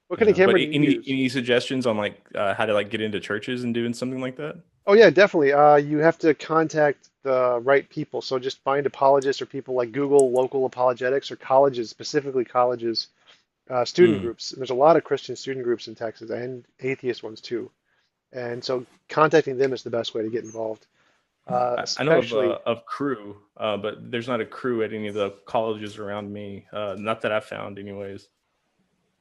What kind of but camera do you use? any suggestions on like how to like get into churches and doing something like that? Oh yeah, definitely. You have to contact the right people. So just find apologists or people like Google local apologetics or colleges, specifically colleges, student Hmm. groups. And there's a lot of Christian student groups in Texas and atheist ones too. And so contacting them is the best way to get involved. I know Especially of crew, but there's not a crew at any of the colleges around me. Not that I found, anyways.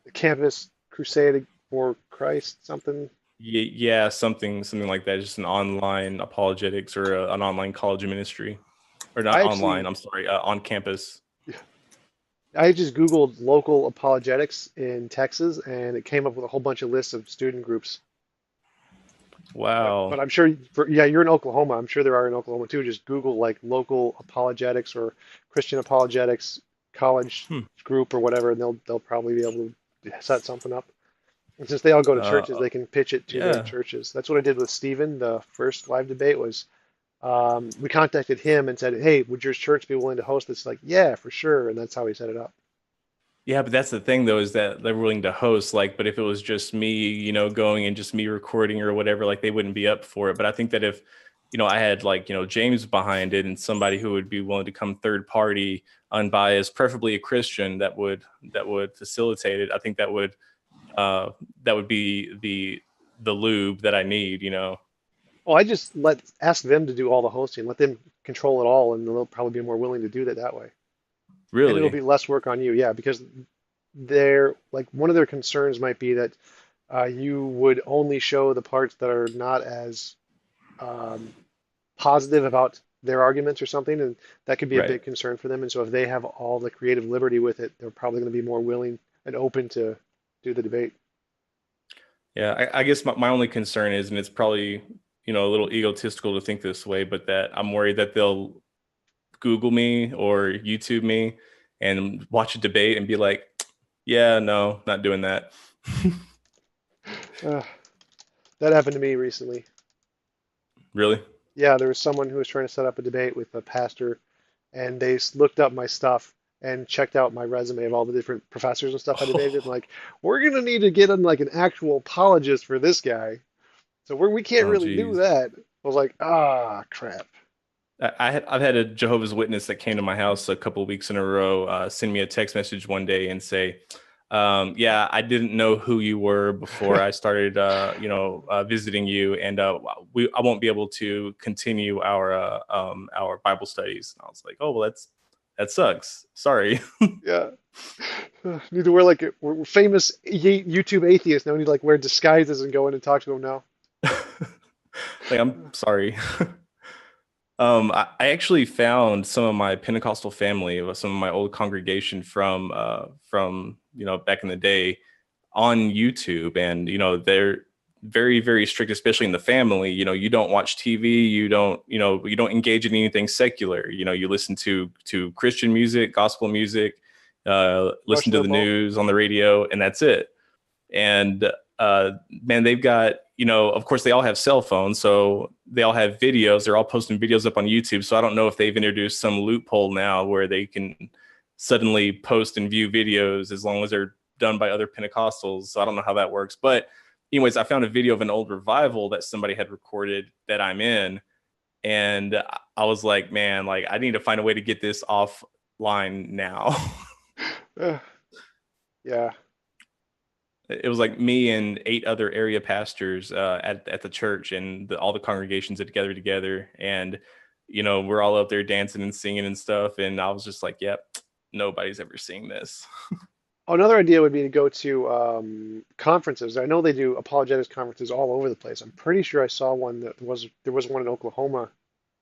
the Campus Crusade for Christ, something. Yeah, something like that. Just an online apologetics or an online college ministry, or not I online. actually, I'm sorry, on campus. I just Googled local apologetics in Texas, and it came up with a whole bunch of lists of student groups. But Wow. I'm sure, yeah, you're in Oklahoma. I'm sure there are in Oklahoma too. Just Google like local apologetics or Christian apologetics college Hmm. group or whatever, and they'll probably be able to set something up. And since they all go to churches, Uh, they can pitch it to their yeah. churches. That's what I did with Stephen. The first live debate was we contacted him and said, "Hey, would your church be willing to host this?" Like, yeah, for sure. And that's how he set it up. Yeah, but that's the thing though, is that they're willing to host. Like, but if it was just me, going and just me recording or whatever, like they wouldn't be up for it. But I think that if, I had like, James behind it and somebody who would be willing to come third party, unbiased, preferably a Christian that would facilitate it. I think that would be the lube that I need. Well, I just ask them to do all the hosting, let them control it all, and they'll probably be more willing to do that way. And it'll Really. be less work on you, yeah, because they're like one of their concerns might be that you would only show the parts that are not as um, positive about their arguments or something, and that could be a Right. big concern for them. And so if they have all the creative liberty with it, they're probably going to be more willing and open to do the debate. Yeah, I guess my only concern is, and it's probably, a little egotistical to think this way, but that I'm worried that they'll Google me or YouTube me and watch a debate and be like, yeah, no, not doing that. Uh, that happened to me recently. Really? Yeah, there was someone who was trying to set up a debate with a pastor, and they looked up my stuff and checked out my resume of all the different professors and stuff I debated. And Oh, like, we're gonna need to get in like an actual apologist for this guy, so we can't oh, really do geez. that. I was like, ah, crap. I've had a Jehovah's Witness that came to my house a couple of weeks in a row send me a text message one day and say, yeah, I didn't know who you were before I started, visiting you, and I won't be able to continue our Bible studies. And I was like, oh, well, that sucks. Sorry. Yeah, need to wear like we're famous YouTube atheists now. We need to like wear disguises and go in and talk to them now. Like, I'm sorry. I actually found some of my Pentecostal family, some of my old congregation from back in the day on YouTube, and they're very, very strict, especially in the family. You don't watch TV, you don't engage in anything secular. You listen to Christian music, gospel music, Rush listen to the Limbaugh. news on the radio, and that's it. And man, they've got, of course they all have cell phones, so they all have videos. They're all posting videos up on YouTube. So I don't know if they've introduced some loophole now where they can suddenly post and view videos as long as they're done by other Pentecostals. So I don't know how that works. But anyways, I found a video of an old revival that somebody had recorded that I'm in. And I was like, man, like I need to find a way to get this offline now. Uh, yeah. It was like me and 8 other area pastors at the church, and all the congregations had gathered together, and we're all up there dancing and singing and stuff, and I was just like, yep, nobody's ever seeing this. Another idea would be to go to conferences. I know they do apologetics conferences all over the place. I'm pretty sure I saw one there was one in Oklahoma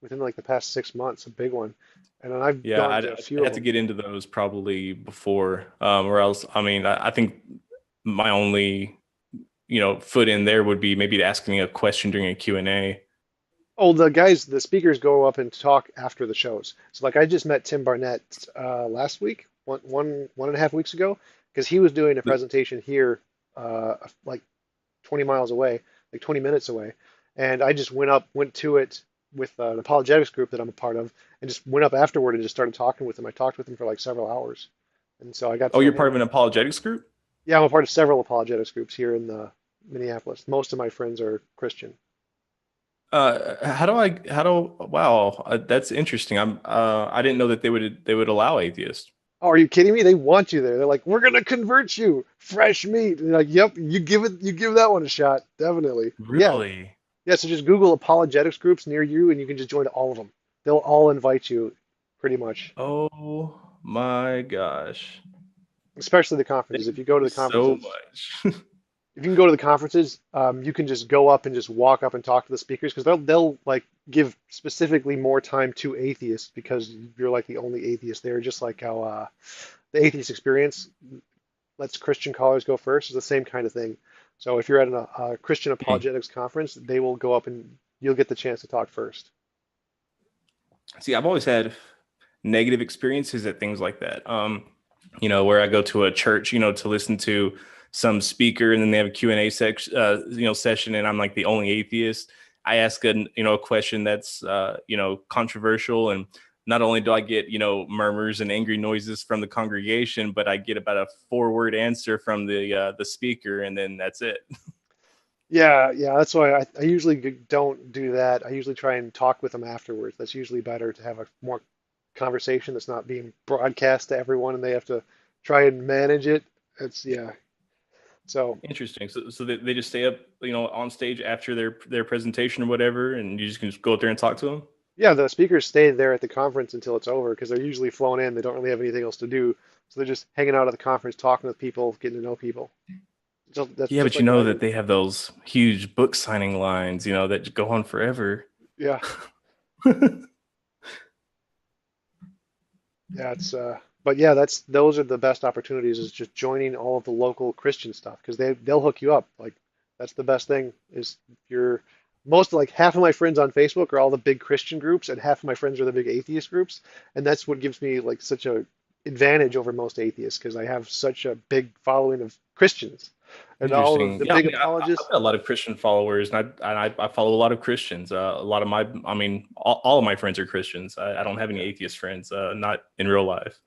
within like the past 6 months, a big one. And then I've Yeah, gone I'd, to a I'd few of have to them. get into those probably before, or else, I mean, I think my only foot in there would be maybe asking a question during a Q&A. Oh, the speakers go up and talk after the shows. So like I just met Tim Barnett last week, one and a half weeks ago, because he was doing a presentation here, like 20 miles away, like 20 minutes away, and I just went to it with an apologetics group that I'm a part of, and just went up afterward and just started talking with them. I talked with them for like several hours, and so I got Oh, to you're hang part of out. an apologetics group? Yeah, I'm a part of several apologetics groups here in Minneapolis. Most of my friends are Christian. Wow, that's interesting. I didn't know that they would allow atheists. Oh, are you kidding me? They want you there. They're like, we're gonna convert you, fresh meat. And you're like, yep, you give that one a shot, definitely. Yeah, Really? yeah. So just Google apologetics groups near you, and you can just join all of them. They'll all invite you, pretty much. Oh my gosh. Especially the conferences. Thank If you go to you the so conferences, much. if you can go to the conferences, you can just go up and just walk up and talk to the speakers because they'll like give specifically more time to atheists because you're like the only atheist there. Just like how the atheist experience lets Christian callers go first is the same kind of thing. So if you're at a Christian apologetics conference, they will go up and you'll get the chance to talk first. See, I've always had negative experiences at things like that. Where I go to a church, to listen to some speaker, and then they have a Q&A section, session, and I'm like the only atheist. I ask a question that's, controversial, and not only do I get, murmurs and angry noises from the congregation, but I get about a 4-word answer from the speaker, and then that's it. Yeah, yeah, that's why I usually don't do that. I usually try and talk with them afterwards. That's usually better to have a more conversation that's not being broadcast to everyone and they have to try and manage it. It's yeah. So Interesting. So they just stay up, on stage after their presentation or whatever, and you just can just go up there and talk to them. yeah, the speakers stay there at the conference until it's over because they're usually flown in. They don't really have anything else to do, so they're just hanging out at the conference, talking with people, getting to know people. That's Yeah, just but you like what know I that do. they have those huge book signing lines, that go on forever. Yeah, yeah. But yeah, those are the best opportunities is just joining all of the local Christian stuff because they'll hook you up. Like that's the best thing is you're most like half of my friends on Facebook are all the big Christian groups and half of my friends are the big atheist groups, and that's what gives me like such a advantage over most atheists because I have such a big following of Christians and all of Interesting. the Yeah, I big mean, I've apologists. got a lot of Christian followers, and I follow a lot of Christians. A lot of all of my friends are Christians. I don't have any Yeah. atheist friends, not in real life.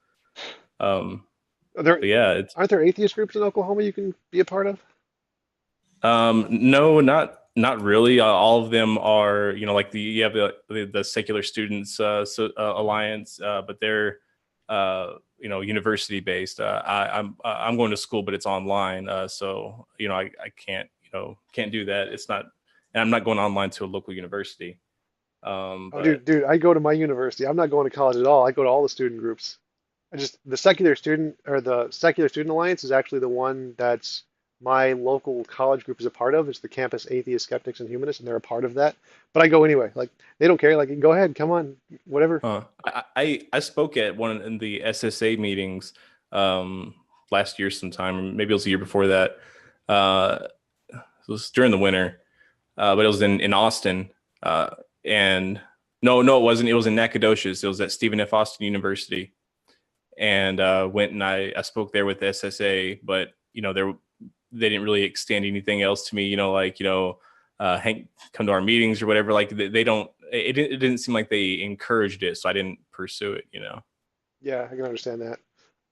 Um, Are there but yeah, it's aren't there atheist groups in Oklahoma you can be a part of? no, not really. All of them are, like you have the Secular Students Alliance, but they're university based. I'm going to school, but it's online, so I can't can't do that. It's not, and I'm not going online to a local university. Oh, But dude, I go to my university. I'm not going to college at all. I go to all the student groups. I just the Secular Student Alliance is actually the one that's my local college group is a part of. It's the Campus Atheists, Skeptics, and Humanists, and they're a part of that. But I go anyway. Like they don't care. Like go ahead, come on, whatever. I spoke at one in the SSA meetings um, last year sometime, or maybe it was the year before that. It was during the winter, but it was in Austin. And no, it wasn't. It was in Nacogdoches. It was at Stephen F. Austin University, and went and I spoke there with the SSA, but they didn't really extend anything else to me. Come to our meetings or whatever. Like they don't. It didn't seem like they encouraged it, so I didn't pursue it. Yeah, I can understand that.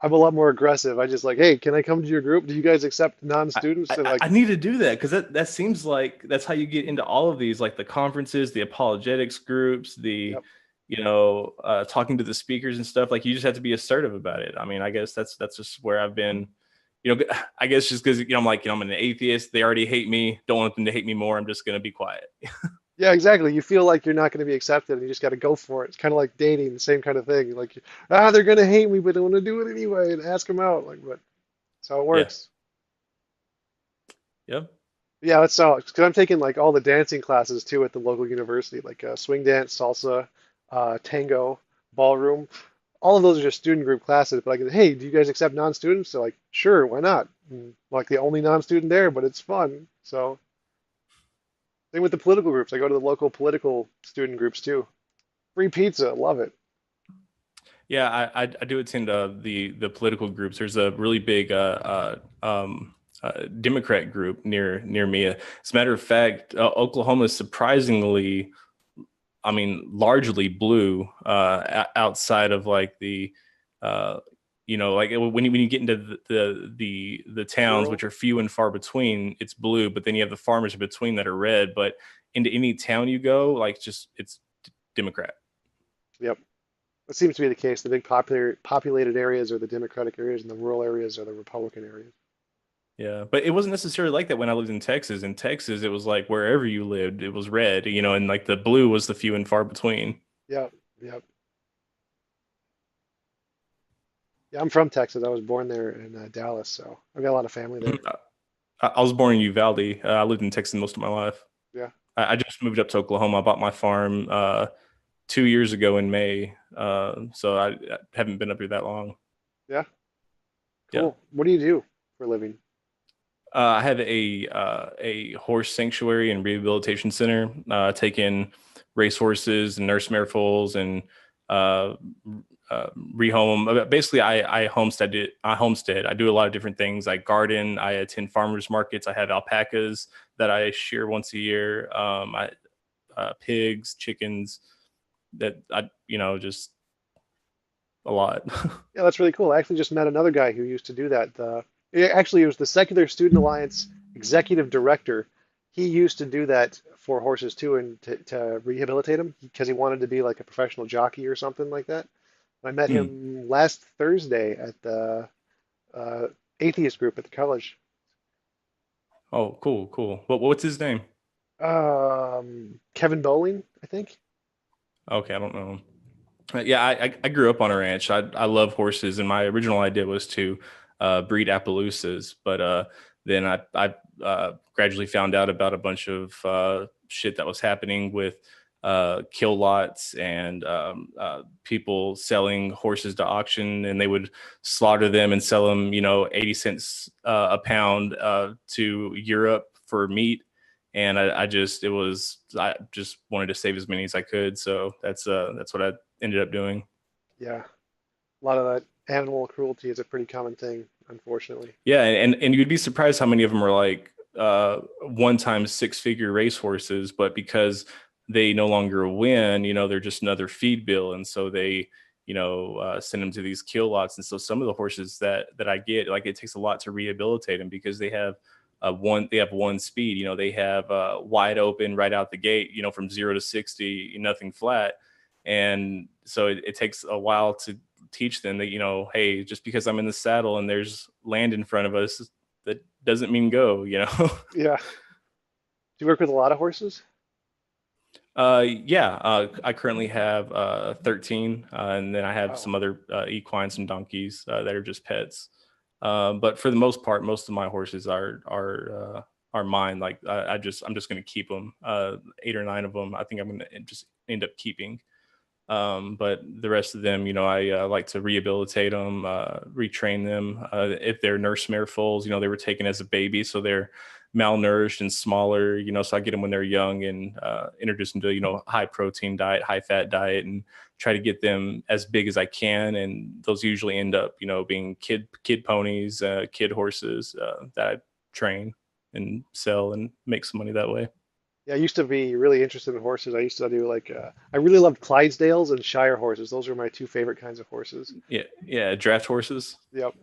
I'm a lot more aggressive. I just like, hey, can I come to your group? Do you guys accept I, non-students? And like, I need to do that because that seems like that's how you get into all of these, like the conferences, the apologetics groups, the yep, talking to the speakers and stuff. Like you just have to be assertive about it. I mean, I guess that's just where I've been. I guess just because I'm like I'm an atheist, they already hate me. Don't want them to hate me more. I'm just gonna be quiet. yeah, exactly. You feel like you're not going to be accepted, and you just got to go for it. It's kind of like dating, the same kind of thing. Like, they're going to hate me, but I want to do it anyway and ask them out. Like, but that's how it Yeah. works. Yep. Yeah, that's how. Because I'm taking like all the dancing classes too at the local university, like swing dance, salsa, tango, ballroom. All of those are just student group classes. But like, hey, do you guys accept non-students? They're like, sure, why not? And, like the only non-student there, but it's fun. So same with the political groups. I go to the local political student groups too. Free pizza, love it. Yeah, I do attend the political groups. There's a really big Democrat group near me. As a matter of fact, Oklahoma is surprisingly I mean, largely blue, outside of like the, uh, like when you get into the towns, Rural. which are few and far between, it's blue. But then you have the farmers in between that are red. But into any town you go, like just it's Democrat. Yep. It seems to be the case. The big populated areas are the Democratic areas, and the rural areas are the Republican areas. Yeah, but it wasn't necessarily like that when I lived in Texas. In Texas, it was like wherever you lived, it was red, and like the blue was the few and far between. Yep. Yep. Yeah, I'm from Texas. I was born there in Dallas, so I've got a lot of family Mhm. there. I was born in Uvalde. I lived in Texas most of my life. Yeah. I just moved up to Oklahoma. I bought my farm 2 years ago in May. So I haven't been up here that long. Yeah. Yeah. Cool. What do you do for a living? I have a horse sanctuary and rehabilitation center. Take in racehorses and nurse mare foals and uh, rehome 'em. Basically, I homestead it. I homestead. I do a lot of different things. I garden. I attend farmers markets. I have alpacas that I shear once a year. I pigs, chickens. That I just a lot. Yeah, that's really cool. I actually just met another guy who used to do that. Actually, it was the Secular Student Alliance executive director. He used to do that for horses too, and to rehabilitate them because he wanted to be like a professional jockey or something like that. I met Hmm. him last Thursday at the uh, atheist group at the college. Oh, cool, cool. What's his name? Kevin Bowling, I think. Okay, I don't know. Yeah, I grew up on a ranch. I love horses, and my original idea was to breed Appaloosas, but then I gradually found out about a bunch of shit that was happening with kill lots and people selling horses to auction, and they would slaughter them and sell them, 80 cents a pound to Europe for meat. And I just wanted to save as many as I could, so that's what I ended up doing. Yeah, a lot of that animal cruelty is a pretty common thing, unfortunately. Yeah, and you'd be surprised how many of them are like one-time six-figure racehorses, but because they no longer win, they're just another feed bill, and so they, send them to these kill lots. And so some of the horses that I get, like it takes a lot to rehabilitate them because they have one speed. They have wide open right out the gate, from 0 to 60, nothing flat, and so it takes a while to teach them that, hey, just because I'm in the saddle and there's land in front of us, that doesn't mean go. Yeah. Do you work with a lot of horses? Yeah, I currently have 13, and then I have Wow. some other equines and donkeys that are just pets. But for the most part, most of my horses are mine. Like I'm just going to keep them. 8 or 9 of them, I think I'm going to just end up keeping. But the rest of them, I like to rehabilitate them, retrain them. If they're nurse mare foals, they were taken as a baby, so they're malnourished and smaller. So I get them when they're young and introduce them to high protein diet, high fat diet, and try to get them as big as I can. And those usually end up, being kid ponies, kid horses that I train and sell and make some money that way. Yeah, I used to be really interested in horses. I used to do like I really loved Clydesdales and Shire horses. Those are my two favorite kinds of horses. Yeah, yeah, draft horses. Yep.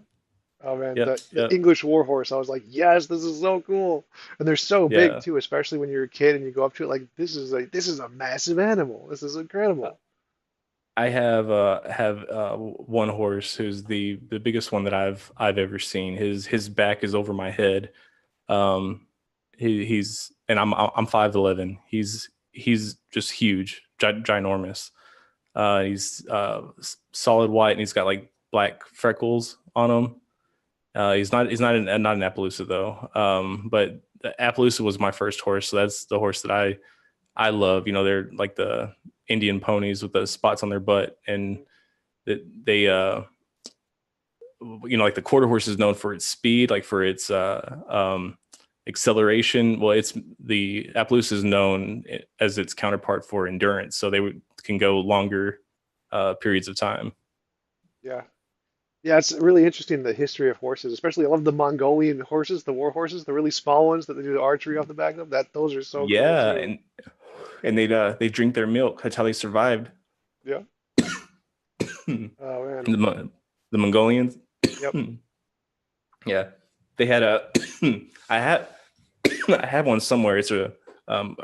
Oh man, Yep, the yep, English war horse. I was like, yes, this is so cool. And they're so big yeah. too, especially when you're a kid and you go up to it like this is a massive animal. This is incredible. I have one horse who's the biggest one that I've ever seen. His back is over my head. Um, he's and I'm 5'11". He's just huge, ginormous. He's solid white and he's got like black freckles on him. He's not an Appaloosa though. But the Appaloosa was my first horse, so that's the horse that I love. They're like the Indian ponies with the spots on their butt, and that they like the quarter horse is known for its speed, like for its acceleration. Well, it's the Appaloosa is known as its counterpart for endurance, so can go longer periods of time. Yeah. Yeah, it's really interesting the history of horses, especially I love the Mongolian horses, the war horses, the really small ones that they do the archery off the back of. Those are so cool Yeah, too. and and they drink their milk. That's how they survived. Yeah. the Oh man. the Mongolians. Yep. Yeah, they had a. I have I have one somewhere. It's a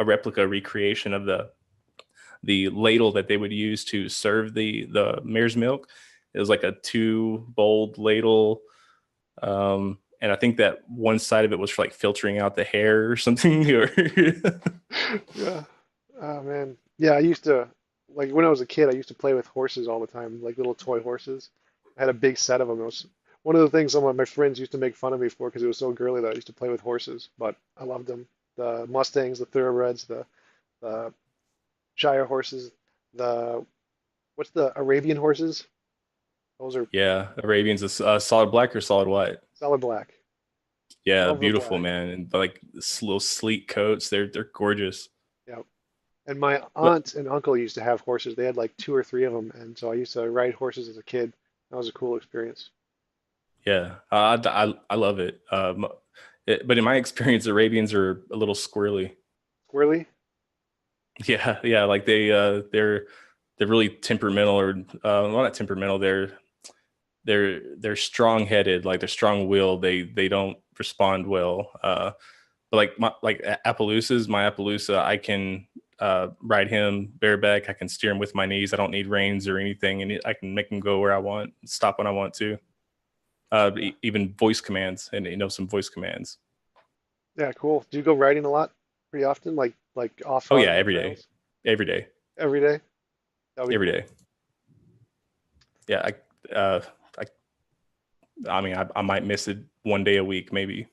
replica recreation of the ladle that they would use to serve the mare's milk. It was like a 2-bowl ladle, and I think that one side of it was for like filtering out the hair or something. Or Yeah. Oh man. Yeah, I used to like when I was a kid, I used to play with horses all the time, like little toy horses. I had a big set of them. It was one of the things some of my friends used to make fun of me for because it was so girly that I used to play with horses, but I loved them. The Mustangs, the Thoroughbreds, the Shire horses, the what's the Arabian horses? Those are yeah, Arabians is solid black or solid white. solid black. Yeah, Love the beautiful, black. man, and like little sleek coats. They're gorgeous. Yeah. And my But aunt and uncle used to have horses. They had like two or three of them, and so I used to ride horses as a kid. That was a cool experience. yeah, I love it. But in my experience, Arabians are a little squirrely. Squirrely? Yeah, yeah, like they're really temperamental, or well, not temperamental. They're strong headed, like they're strong willed. They don't respond well. But like my Appaloosa, I can ride him bareback. I can steer him with my knees. I don't need reins or anything, and I can make him go where I want, stop when I want to. Yeah. Even voice commands, and some voice commands. Yeah, cool. Do you go riding a lot pretty often? Like off Oh road yeah, on the every day, trails? every day, Every day? That would be every cool. day. Yeah, I, I mean, I might miss it one day a week, maybe.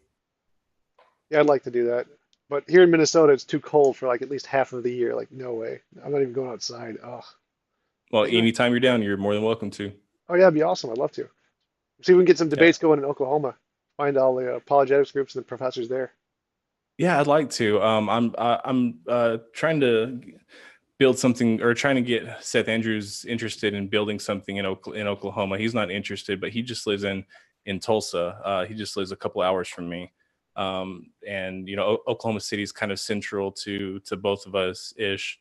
Yeah, I'd like to do that. But here in Minnesota, it's too cold for like at least half of the year. Like, no way. I'm not even going outside. Oh, Well, isn't it? anytime you're down, you're more than welcome to. Oh, yeah, it'd be awesome. I'd love to. See if we can get some Yeah, debates going in Oklahoma. Find all the apologetics groups and the professors there. yeah, I'd like to. I'm trying to build something, or trying to get Seth Andrews interested in building something in Oklahoma. He's not interested, but he just lives in Tulsa. He just lives a couple hours from me. And Oklahoma City is kind of central to both of us ish.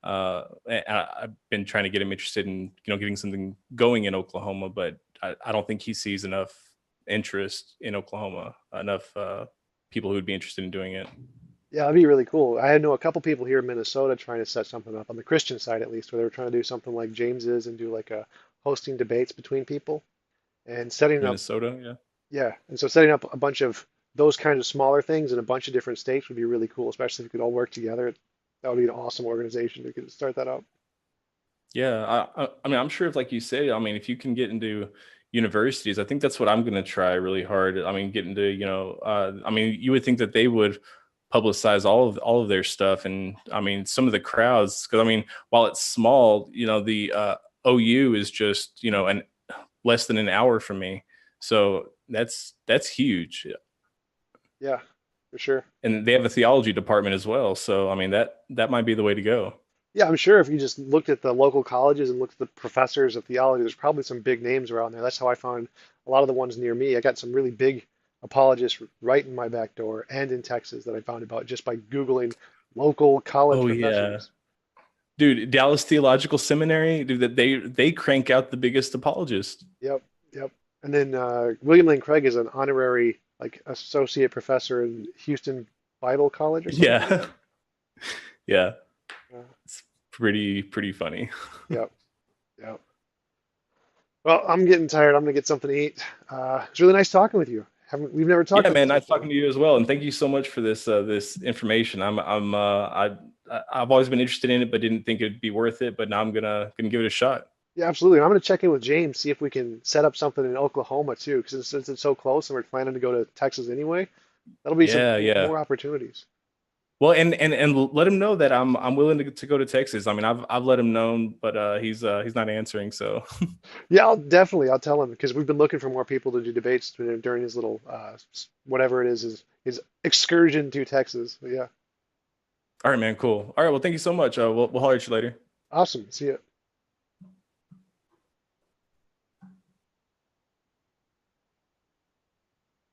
And I've been trying to get him interested in getting something going in Oklahoma, but I don't think he sees enough interest in Oklahoma, enough people who would be interested in doing it. Yeah, that'd be really cool. I know a couple people here in Minnesota trying to set something up on the Christian side, at least, where they were trying to do something like James is and do like a hosting debates between people and setting up. Minnesota, yeah. Yeah, and so setting up a bunch of those kinds of smaller things in a bunch of different states would be really cool, especially if we could all work together. That would be an awesome organization. We could start that up. Yeah, I mean, I'm sure if, like you say, I mean, if you can get into universities, I think that's what I'm going to try really hard. I mean, get into, I mean, you would think that they would publicize all of their stuff, and I mean, some of the crowds, because I mean, while it's small, the OU is just an less than an hour from me, so that's huge, Yeah, for sure. and they have a theology department as well. So I mean, that might be the way to go. Yeah, I'm sure if you just looked at the local colleges and looked at the professors of theology, there's probably some big names around there. That's how I found a lot of the ones near me. I got some really big apologists right in my back door and in Texas that I found about just by Googling local college Oh yeah. professors. Dude, Dallas Theological Seminary, dude, that they crank out the biggest apologists. Yep, yep. And then William Lane Craig is an honorary like associate professor in Houston Bible College or something like Yeah. that. Yeah. Uh, It's pretty funny. yep, yep. Well, I'm getting tired. I'm gonna get something to eat. It's really nice talking with you. We've never talked Yeah, like man, this nice before. talking to you as well. And thank you so much for this information. I've always been interested in it, but didn't think it'd be worth it. But now I'm gonna give it a shot. Yeah, absolutely. I'm gonna check in with James, see if we can set up something in Oklahoma too, because since it's so close and we're planning to go to Texas anyway, that'll be some Yeah, yeah. more opportunities. Well, and let him know that I'm willing to go to Texas. I mean, I've let him know, but he's not answering. So Yeah, I'll tell him because we've been looking for more people to do debates during his little whatever it is, his excursion to Texas. But yeah, all right, man, cool. All right, well, thank you so much. We'll holler at you later. awesome. See ya.